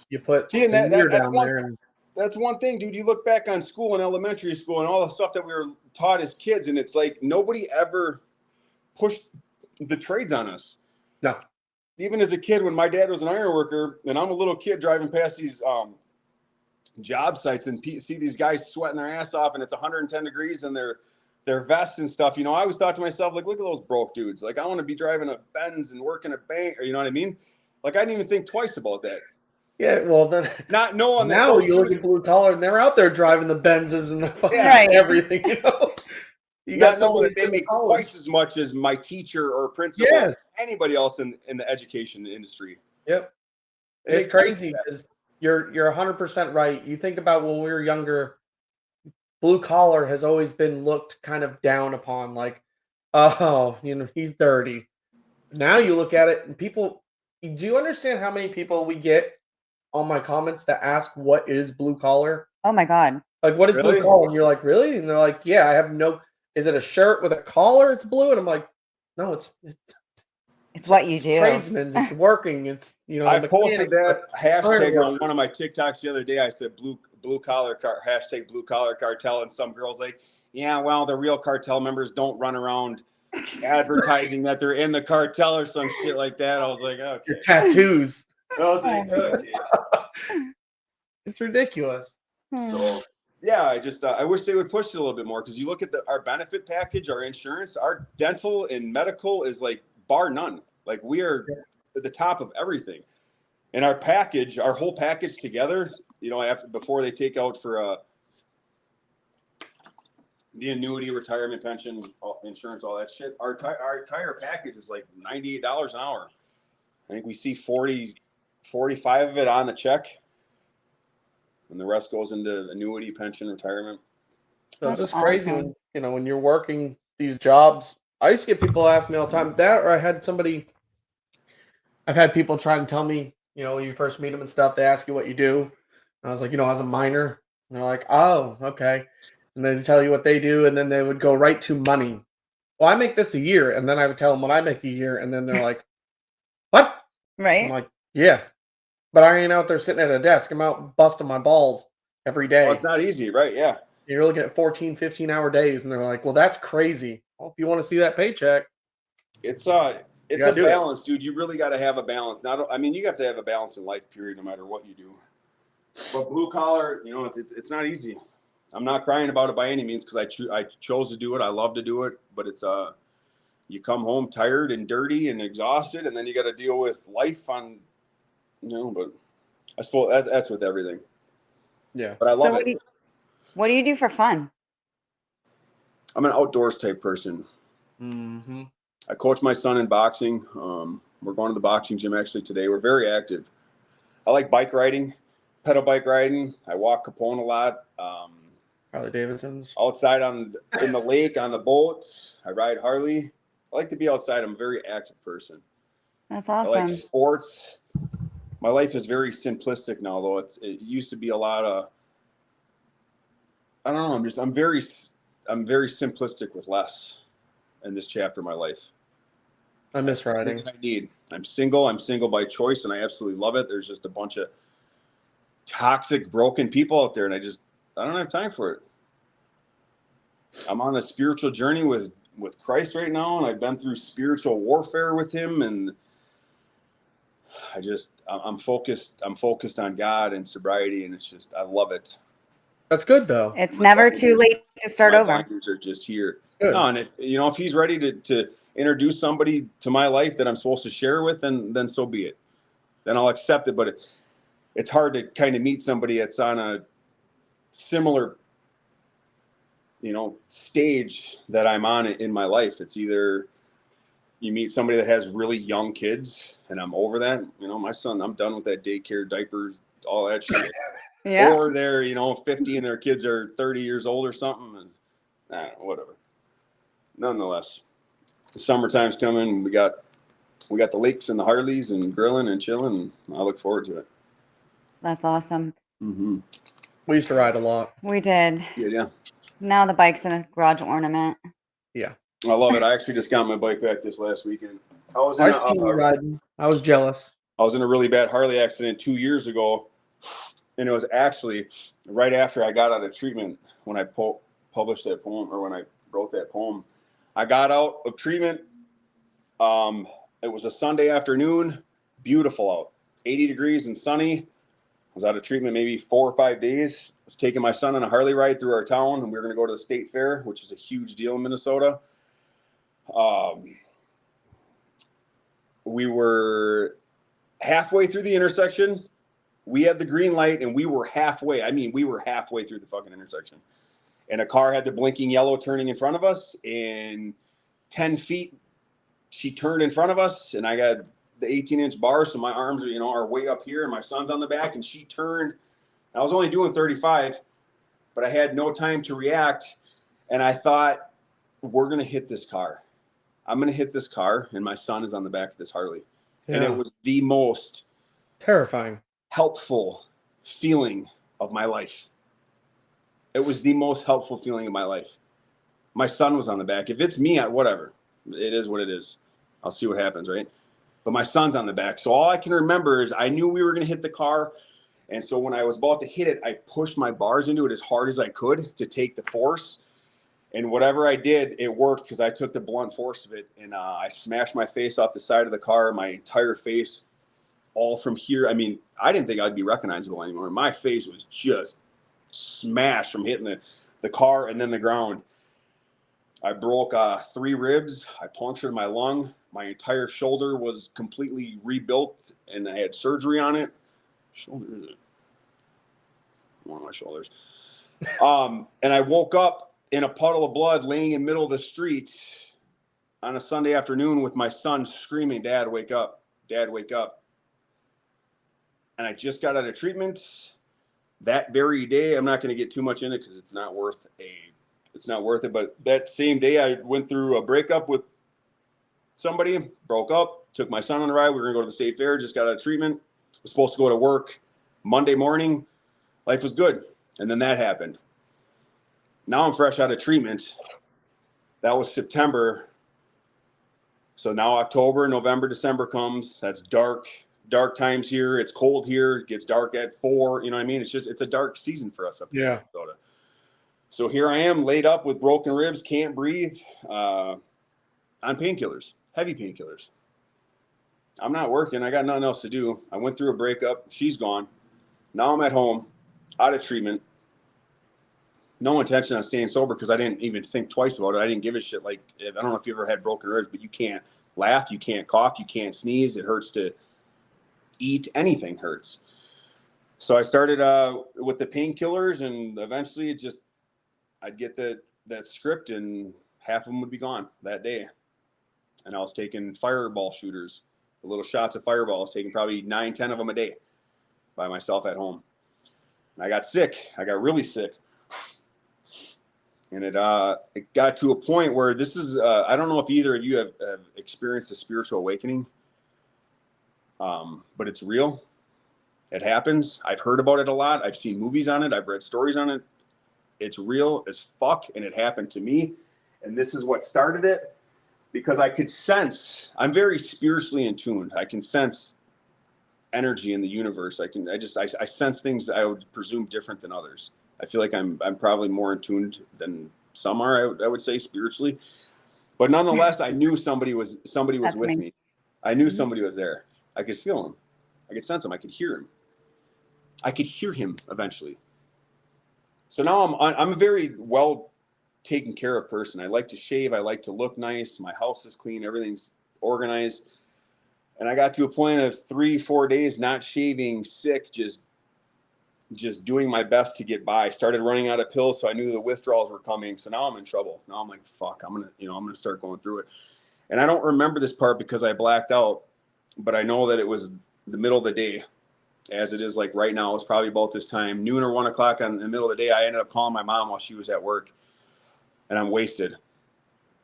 you put See, and that's down one, there. And that's one thing, dude. You look back on school and elementary school and all the stuff that we were taught as kids, and it's like nobody ever pushed the trades on us. No. Even as a kid, when my dad was an iron worker, and I'm a little kid driving past these job sites and see these guys sweating their ass off, and it's 110 degrees, and their vests and stuff. You know, I always thought to myself, like, look at those broke dudes. Like, I want to be driving a Benz and working a bank, or you know what I mean? Like, I didn't even think twice about that. Yeah, well, then not knowing that now you look at blue collar, and they're out there driving the Benzes and the everything. You know. You got someone that they make twice as much as my teacher or principal, anybody else in the education industry. Yep. It's crazy because you're 100% right. You think about when we were younger, blue collar has always been looked kind of down upon, like, oh, you know, he's dirty. Now you look at it and people, do you understand how many people we get on my comments that ask what is blue collar? Oh my God. Like, what is blue collar? And you're like, really? And they're like, yeah, I have no. Is it a shirt with a collar? It's blue, and I'm like, no, it's what you do. Tradesmen's. It's working. It's I posted that hashtag on one of my TikToks the other day. I said blue collar hashtag blue collar cartel, and some girls like, yeah, well, the real cartel members don't run around advertising that they're in the cartel or some shit like that. I was like, okay. Your tattoos. I was like, okay. It's ridiculous. So. Yeah, I wish they would push it a little bit more because you look at our benefit package, our insurance, our dental and medical is like bar none. Like we are at the top of everything. And our package, our whole package together, you know, before they take out for the annuity, retirement, pension, insurance, all that shit, our entire package is like $98 an hour. I think we see 45 of it on the check. And the rest goes into annuity, pension, retirement. So it's just crazy when, you know, when you're working these jobs. I used to get people ask me all the time that, or I've had people try and tell me, you know, when you first meet them and stuff, they ask you what you do. And I was like, you know, as a miner. And they're like, oh, okay. And they tell you what they do, and then they would go right to money. Well, I make this a year, and then I would tell them what I make a year, and then they're like, what? Right. I'm like, yeah. But I ain't out there sitting at a desk. I'm out busting my balls every day. Well, it's not easy, right? Yeah. You're looking at 14, 15-hour days, and they're like, well, that's crazy. Well, if you want to see that paycheck. It's a balance, dude. You really got to have a balance. You have to have a balance in life, period, no matter what you do. But blue collar, you know, it's not easy. I'm not crying about it by any means because I chose to do it. I love to do it. But it's you come home tired and dirty and exhausted, and then you got to deal with life on. No, but I suppose that's with everything. Yeah. But I love it. What do you do for fun? I'm an outdoors type person. Mm-hmm. I coach my son in boxing. We're going to the boxing gym actually today. We're very active. I like bike riding, pedal bike riding. I walk Capone a lot. Harley Davidson's. Outside in the lake, on the boats. I ride Harley. I like to be outside. I'm a very active person. That's awesome. I like sports. My life is very simplistic now, though. It used to be a lot of. I don't know. I'm very simplistic with less in this chapter of my life. I miss riding. I need. I'm single. I'm single by choice, and I absolutely love it. There's just a bunch of toxic, broken people out there, and I don't have time for it. I'm on a spiritual journey with Christ right now, and I've been through spiritual warfare with him, and I'm focused on God and sobriety, and it's just I love it. That's good though. It's never too late to start over. My binders are just here. Good. No, and if he's ready to introduce somebody to my life that I'm supposed to share with, then so be it. Then I'll accept it. But it's hard to kind of meet somebody that's on a similar, stage that I'm on in my life. It's either you meet somebody that has really young kids, and I'm over that. My son, I'm done with that daycare, diapers, all that shit. Yeah. Or they're 50 and their kids are 30 years old or something, and whatever. Nonetheless, the summertime's coming. We got the lakes and the Harleys and grilling and chilling. And I look forward to it. That's awesome. Mm-hmm. We used to ride a lot. We did. Yeah. Now the bike's in a garage ornament. Yeah. I love it. I actually just got my bike back this last weekend. I seen you riding. I was jealous. I was in a really bad Harley accident 2 years ago, and it was actually right after I got out of treatment when I published that poem, or when I wrote that poem. I got out of treatment. It was a Sunday afternoon, beautiful out, 80 degrees and sunny. I was out of treatment maybe 4 or 5 days. I was taking my son on a Harley ride through our town, and we were going to go to the state fair, which is a huge deal in Minnesota. We were halfway through the intersection. We had the green light, and we were halfway. I mean, we were halfway through the fucking intersection. And a car had the blinking yellow turning in front of us. And 10 feet, she turned in front of us, and I got the 18-inch bar, so my arms are way up here, and my son's on the back. And she turned. I was only doing 35, but I had no time to react. And I thought, we're going to hit this car. I'm going to hit this car, and my son is on the back of this Harley. Yeah. And it was the most terrifying, helpful feeling of my life. It was the most helpful feeling of my life. My son was on the back. If it's me, whatever. It is what it is. I'll see what happens, right? But my son's on the back. So all I can remember is I knew we were going to hit the car. And so when I was about to hit it, I pushed my bars into it as hard as I could to take the force. And whatever I did, it worked, because I took the blunt force of it, and I smashed my face off the side of the car, my entire face, all from here. I mean, I didn't think I'd be recognizable anymore. My face was just smashed from hitting the car and then the ground. I broke 3 ribs. I punctured my lung. My entire shoulder was completely rebuilt, and I had surgery on it. Shoulder is it? One of my shoulders. And I woke up in a puddle of blood, laying in the middle of the street on a Sunday afternoon with my son screaming, "Dad, wake up. Dad, wake up." And I just got out of treatment that very day. I'm not going to get too much in it because it's not worth it. But that same day, I went through a breakup with somebody, broke up, took my son on a ride. We were going to go to the state fair, just got out of treatment. Was supposed to go to work Monday morning. Life was good. And then that happened. Now I'm fresh out of treatment. That was September. So now October, November, December comes. That's dark times here. It's cold here. It gets dark at 4. You know what I mean? It's a dark season for us up here in Minnesota. So here I am, laid up with broken ribs, can't breathe, on painkillers, heavy painkillers. I'm not working. I got nothing else to do. I went through a breakup. She's gone. Now I'm at home, out of treatment. No intention on staying sober, because I didn't even think twice about it. I didn't give a shit. Like, I don't know if you ever had broken ribs, but you can't laugh, you can't cough, you can't sneeze. It hurts to eat. Anything hurts. So I started with the painkillers, and eventually I'd get that script, and half of them would be gone that day. And I was taking fireball shooters, the little shots of Fireball. I was taking probably 9-10 of them a day by myself at home. And I got sick. I got really sick. And it got to a point where this is, I don't know if either of you have experienced a spiritual awakening, but it's real. It happens. I've heard about it a lot. I've seen movies on it. I've read stories on it. It's real as fuck, and it happened to me. And this is what started it, because I could sense, I'm very spiritually in tune. I can sense energy in the universe. I sense things I would presume different than others. I feel like I'm probably more in tune than some are, I would say, spiritually. But nonetheless, I knew somebody was with me. I knew somebody was there. I could feel him. I could sense him. I could hear him. I could hear him eventually. So now I'm a very well taken care of person. I like to shave. I like to look nice. My house is clean. Everything's organized. And I got to a point of 3-4 days not shaving, sick, just doing my best to get by. Started running out of pills, so I knew the withdrawals were coming. So now I'm in trouble. Now I'm like, fuck, I'm gonna start going through it. And I don't remember this part because I blacked out, but I know that it was the middle of the day, as it is like right now. It's probably about this time, noon or 1 o'clock in the middle of the day. I ended up calling my mom while she was at work, and I'm wasted.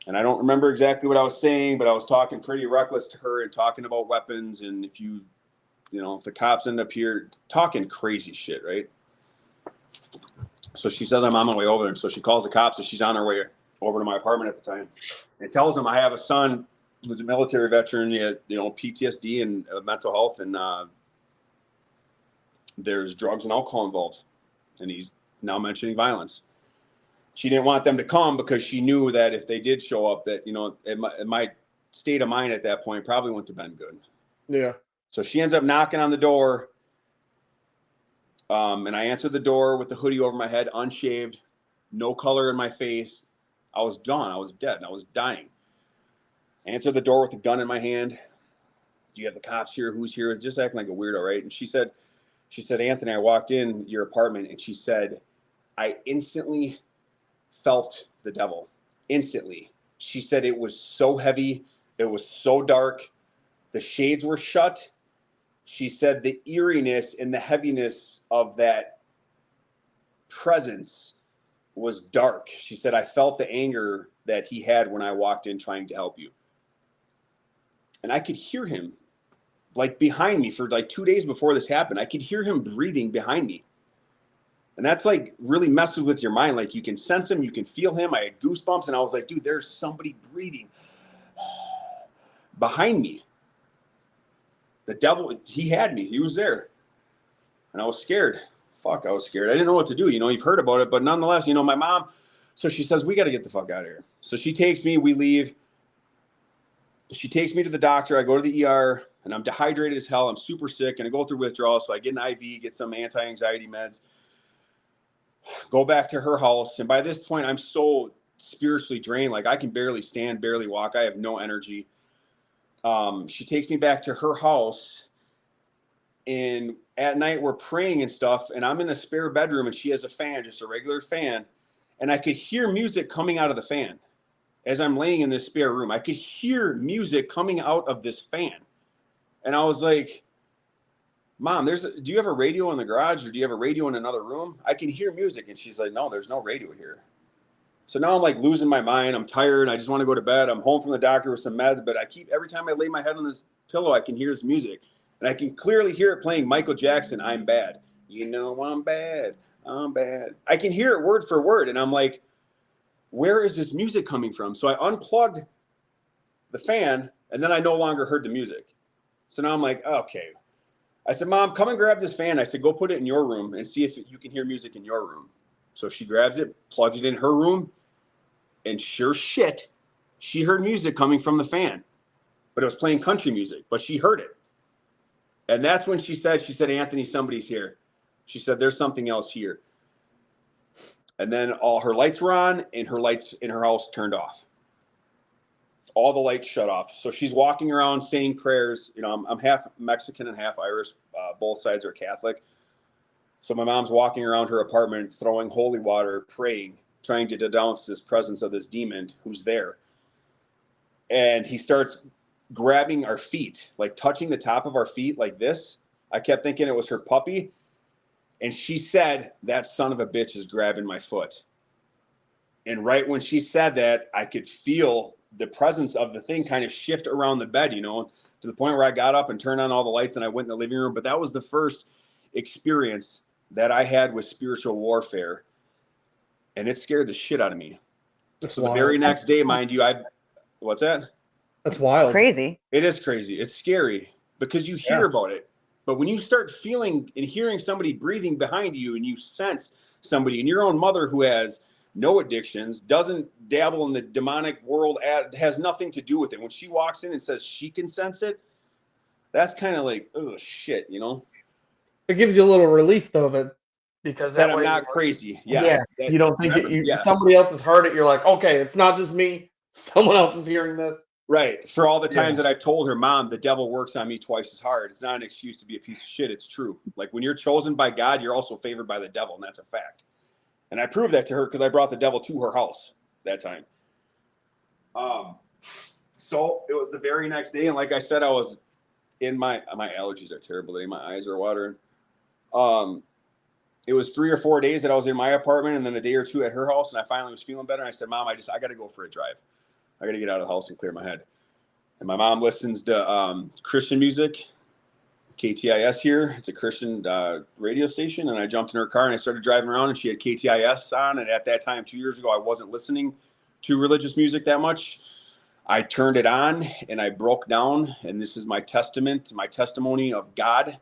And I don't remember exactly what I was saying, but I was talking pretty reckless to her and talking about weapons. And if if the cops end up here, talking crazy shit, right? So she says I'm on my way over there. And so she calls the cops, and she's on her way over to my apartment at the time and tells them I have a son who's a military veteran. He has, PTSD and mental health, and there's drugs and alcohol involved. And he's now mentioning violence. She didn't want them to come because she knew that if they did show up, that, my state of mind at that point probably wouldn't have been good. Yeah. So she ends up knocking on the door. And I answered the door with the hoodie over my head, unshaved, no color in my face. I was gone. I was dead. And I was dying. I answered the door with a gun in my hand. Do you have the cops here? Who's here? Just acting like a weirdo, right? And she said, Anthony, I walked in your apartment, and she said, I instantly felt the devil. Instantly. She said it was so heavy. It was so dark. The shades were shut. She said the eeriness and the heaviness of that presence was dark. She said, I felt the anger that he had when I walked in trying to help you. And I could hear him like behind me for like 2 days before this happened. I could hear him breathing behind me. And that's like really messes with your mind. Like you can sense him, you can feel him. I had goosebumps, and I was like, dude, there's somebody breathing behind me. The devil, he had me. He was there. And I was scared. Fuck, I was scared. I didn't know what to do. You've heard about it. But nonetheless, my mom, so she says, we got to get the fuck out of here. So she takes me, we leave. She takes me to the doctor. I go to the ER, and I'm dehydrated as hell. I'm super sick, and I go through withdrawal. So I get an IV, get some anti-anxiety meds, go back to her house. And by this point, I'm so spiritually drained. Like I can barely stand, barely walk. I have no energy. She takes me back to her house, and at night we're praying and stuff, and I'm in a spare bedroom, and she has a fan, just a regular fan, and I could hear music coming out of the fan as I'm laying in this spare room. I could hear music coming out of this fan, and I was like, Mom, do you have a radio in the garage, or do you have a radio in another room? I can hear music. And she's like, no, there's no radio here. So now I'm like losing my mind. I'm tired. I just want to go to bed. I'm home from the doctor with some meds, but every time I lay my head on this pillow, I can hear this music, and I can clearly hear it playing Michael Jackson, I'm bad. I'm bad. I'm bad. I can hear it word for word. And I'm like, where is this music coming from? So I unplugged the fan, and then I no longer heard the music. So now I'm like, okay. I said, Mom, come and grab this fan. I said, go put it in your room and see if you can hear music in your room. So she grabs it, plugs it in her room, and sure shit, she heard music coming from the fan, but it was playing country music, but she heard it. And that's when she said, Anthony, somebody's here. She said, there's something else here. And then all her lights were on, and her lights in her house turned off. All the lights shut off. So she's walking around saying prayers. I'm half Mexican and half Irish. Both sides are Catholic. So my mom's walking around her apartment, throwing holy water, praying, trying to denounce this presence of this demon who's there. And he starts grabbing our feet, like touching the top of our feet like this. I kept thinking it was her puppy. And she said, that son of a bitch is grabbing my foot. And right when she said that, I could feel the presence of the thing kind of shift around the bed, to the point where I got up and turned on all the lights, and I went in the living room. But that was the first experience that I had with spiritual warfare. And it scared the shit out of me. That's so wild. The very next day, mind you, what's that? That's wild. Crazy. It is crazy. It's scary because you hear about it. But when you start feeling and hearing somebody breathing behind you, and you sense somebody, and your own mother who has no addictions, doesn't dabble in the demonic world, has nothing to do with it. When she walks in and says she can sense it, that's kind of like, oh shit, It gives you a little relief though that because that that I'm way, not crazy. yes, That, you don't think yes. somebody else has heard it. You're like, okay, it's not just me. Someone else is hearing this. Right. For all the times Yeah. that I've told her, Mom, the devil works on me twice as hard. It's not an excuse to be a piece of shit. It's true. Like when you're chosen by God, you're also favored by the devil, and that's a fact. And I proved that to her because I brought the devil to her house that time. So it was the very next day, and like I said, I was in my allergies are terrible today. My eyes are watering. It was 3 or 4 days that I was in my apartment, and then a day or two at her house, and I finally was feeling better. And I said, Mom, I got to go for a drive. I got to get out of the house and clear my head. And my mom listens to Christian music, KTIS here. It's a Christian radio station. And I jumped in her car and I started driving around, and she had KTIS on. And at that time, 2 years ago, I wasn't listening to religious music that much. I turned it on and I broke down. And this is my testament, my testimony of God.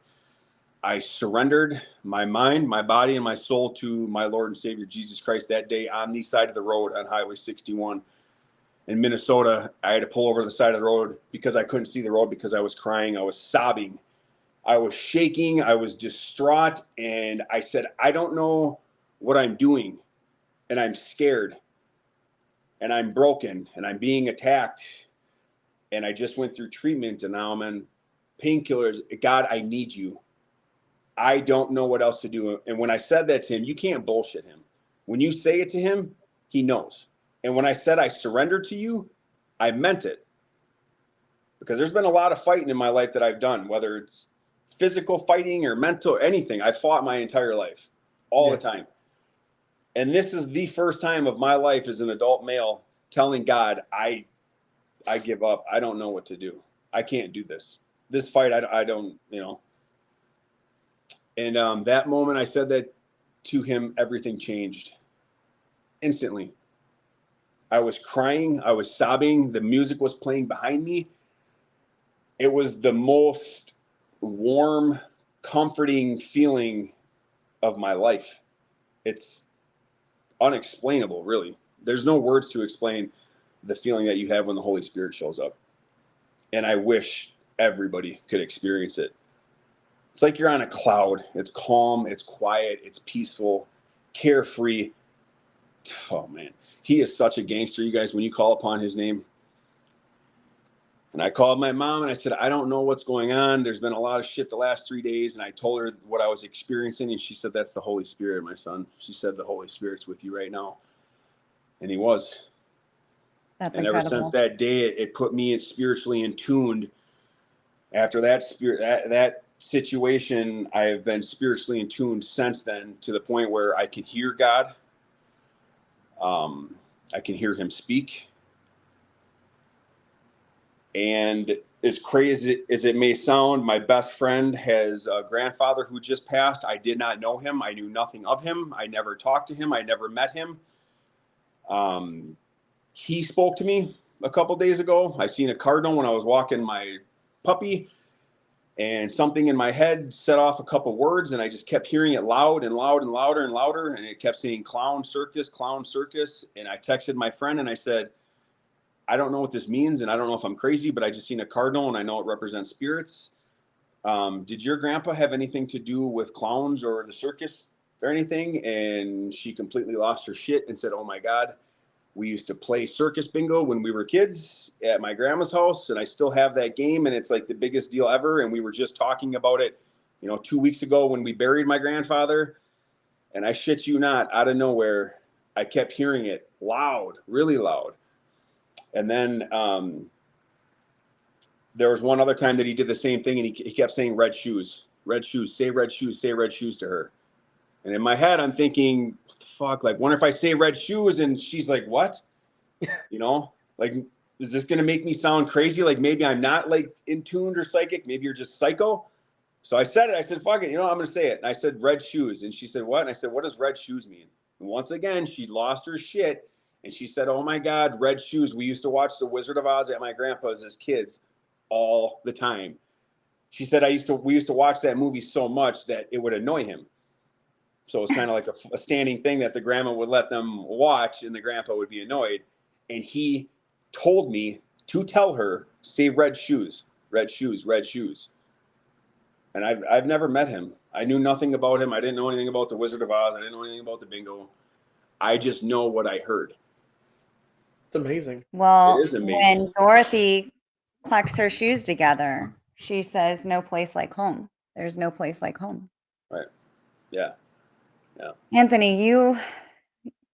I surrendered my mind, my body, and my soul to my Lord and Savior, Jesus Christ, that day on the side of the road on Highway 61. In Minnesota. I had to pull over to the side of the road because I couldn't see the road because I was crying. I was sobbing. I was shaking. I was distraught. And I said, I don't know what I'm doing. And I'm scared. And I'm broken. And I'm being attacked. And I just went through treatment. And now I'm on painkillers. God, I need you. I don't know what else to do. And when I said that to him, you can't bullshit him. When you say it to him, he knows. And when I said I surrender to you, I meant it. Because there's been a lot of fighting in my life that I've done, whether it's physical fighting or mental, anything. I've fought my entire life, all the time. And this is the first time of my life as an adult male telling God, I give up. I don't know what to do. I can't do this. This fight, I don't, And that moment I said that to him, everything changed instantly. I was crying. I was sobbing. The music was playing behind me. It was the most warm, comforting feeling of my life. It's unexplainable, really. There's no words to explain the feeling that you have when the Holy Spirit shows up. And I wish everybody could experience it. It's like you're on a cloud. It's calm. It's quiet. It's peaceful, carefree. Oh, man. He is such a gangster, you guys, when you call upon his name. And I called my mom and I said, I don't know what's going on. There's been a lot of shit the last 3 days. And I told her what I was experiencing. And she said, that's the Holy Spirit, my son. She said, the Holy Spirit's with you right now. And he was. That's and incredible. Ever since that day, it put me spiritually in tuned. After that that situation, I have been spiritually in tuned since then, to the point where I can hear God. I can hear him speak. And as crazy as it may sound, my best friend has a grandfather who just passed. I did not know him. I knew nothing of him. I never talked to him. I never met him. He spoke to me a couple days ago. I seen a cardinal when I was walking my puppy, and something in my head set off a couple words, and I just kept hearing it loud and loud and louder and louder. And it kept saying clown circus, clown circus. And I texted my friend and I said, I don't know what this means, and I don't know if I'm crazy, but I just seen a cardinal and I know it represents spirits. Did your grandpa have anything to do with clowns or the circus or anything? And she completely lost her shit and said, oh my God, we used to play circus bingo when we were kids at my grandma's house, and I still have that game, and it's like the biggest deal ever. And we were just talking about it, 2 weeks ago when we buried my grandfather. And I shit you not, out of nowhere, I kept hearing it loud, really loud. And then there was one other time that he did the same thing, and he kept saying red shoes, say red shoes to her. And in my head, I'm thinking, what the fuck? Like, wonder if I say red shoes and she's like, what? Like, is this going to make me sound crazy? Like, maybe I'm not like in tuned or psychic. Maybe you're just psycho. So I said it. I said, fuck it. I'm going to say it. And I said, red shoes. And she said, what? And I said, what does red shoes mean? And once again, she lost her shit. And she said, oh my God, red shoes. We used to watch The Wizard of Oz at my grandpa's as kids all the time. She said, we used to watch that movie so much that it would annoy him. So it's kind of like a standing thing that the grandma would let them watch and the grandpa would be annoyed. And he told me to tell her, say red shoes, red shoes, red shoes. And I've never met him. I knew nothing about him. I didn't know anything about the Wizard of Oz. I didn't know anything about the bingo. I just know what I heard. It's amazing. Well, It is amazing. when Dorothy collects her shoes together, she says, "No place like home. There's no place like home." Right. Yeah. Anthony,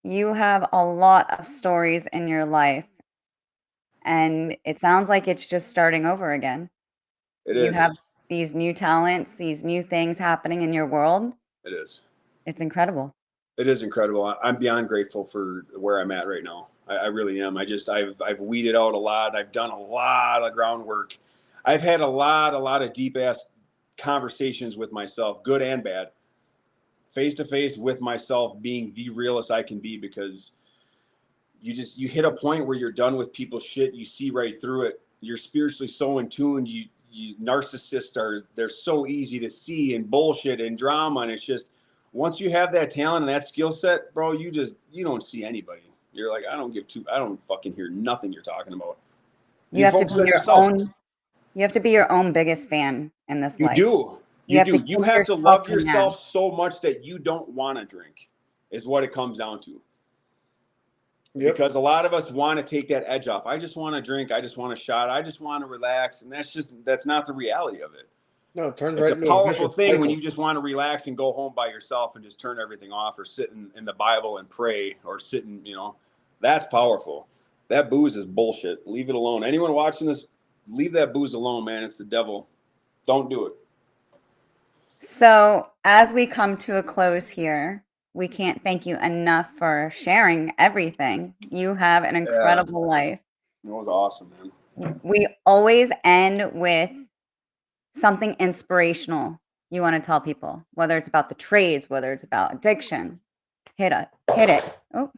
you have a lot of stories in your life, and it sounds like it's just starting over again. It You is. have these new talents, these new things happening in your world. It is. It's incredible. It is incredible. I'm beyond grateful for where I'm at right now. I really am. I've weeded out a lot. I've done a lot of groundwork. I've had a lot of deep ass conversations with myself, good and bad, face to face with myself, being the realest I can be, because you hit a point where you're done with people's shit. You see right through it. You're spiritually so in tune. You narcissists they're so easy to see, and bullshit and drama. And it's just, once you have that talent and that skill set, bro, you don't see anybody. You're like, I don't fucking hear nothing you're talking about. You have to focus be on your yourself. own. You have to be your own biggest fan in this You life. do. You have to You keep have to yourself love in yourself so much that you don't want to drink, is what it comes down to. Yep. Because a lot of us want to take that edge off. I just want to drink. I just want to shot. I just want to relax. And that's not the reality of it. No, it turns It's right a into powerful vicious thing when cycle. you just want to relax and go home by yourself and just turn everything off, or sit in the Bible and pray, or sit in, that's powerful. That booze is bullshit. Leave it alone. Anyone watching this, leave that booze alone, man. It's the devil. Don't do it. So, as we come to a close here, we can't thank you enough for sharing everything. You have an incredible life. It was awesome, man. We always end with something inspirational you want to tell people, whether it's about the trades, whether it's about addiction. Hit it. Oh,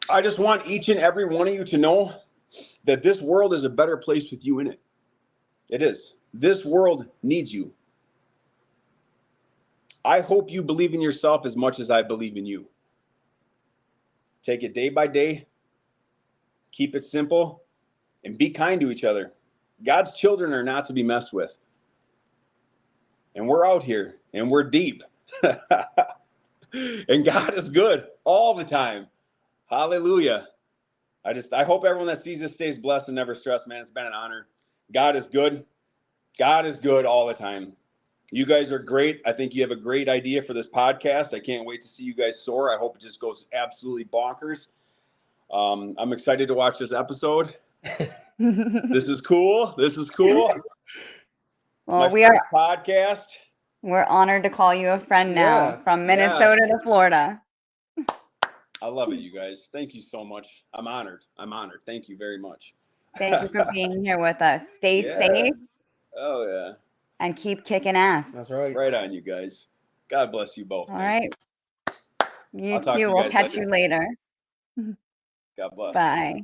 I just want each and every one of you to know that this world is a better place with you in it. It is. This world needs you. I hope you believe in yourself as much as I believe in you. Take it day by day. Keep it simple and be kind to each other. God's children are not to be messed with. And we're out here and we're deep. And God is good all the time. Hallelujah. I hope everyone that sees this stays blessed and never stressed, man. It's been an honor. God is good. God is good all the time. You guys are great. I think you have a great idea for this podcast. I can't wait to see you guys soar. I hope it just goes absolutely bonkers. I'm excited to watch this episode. This is cool. well, My first podcast. We're honored to call you a friend now, from Minnesota to Florida. I love it, you guys. Thank you so much. I'm honored. Thank you very much. Thank you for being here with us. Stay safe. Oh, yeah. And keep kicking ass. That's right. Right on, you guys. God bless you both. All man. right. You I'll talk to too. you We'll guys catch later. you later. God bless. Bye.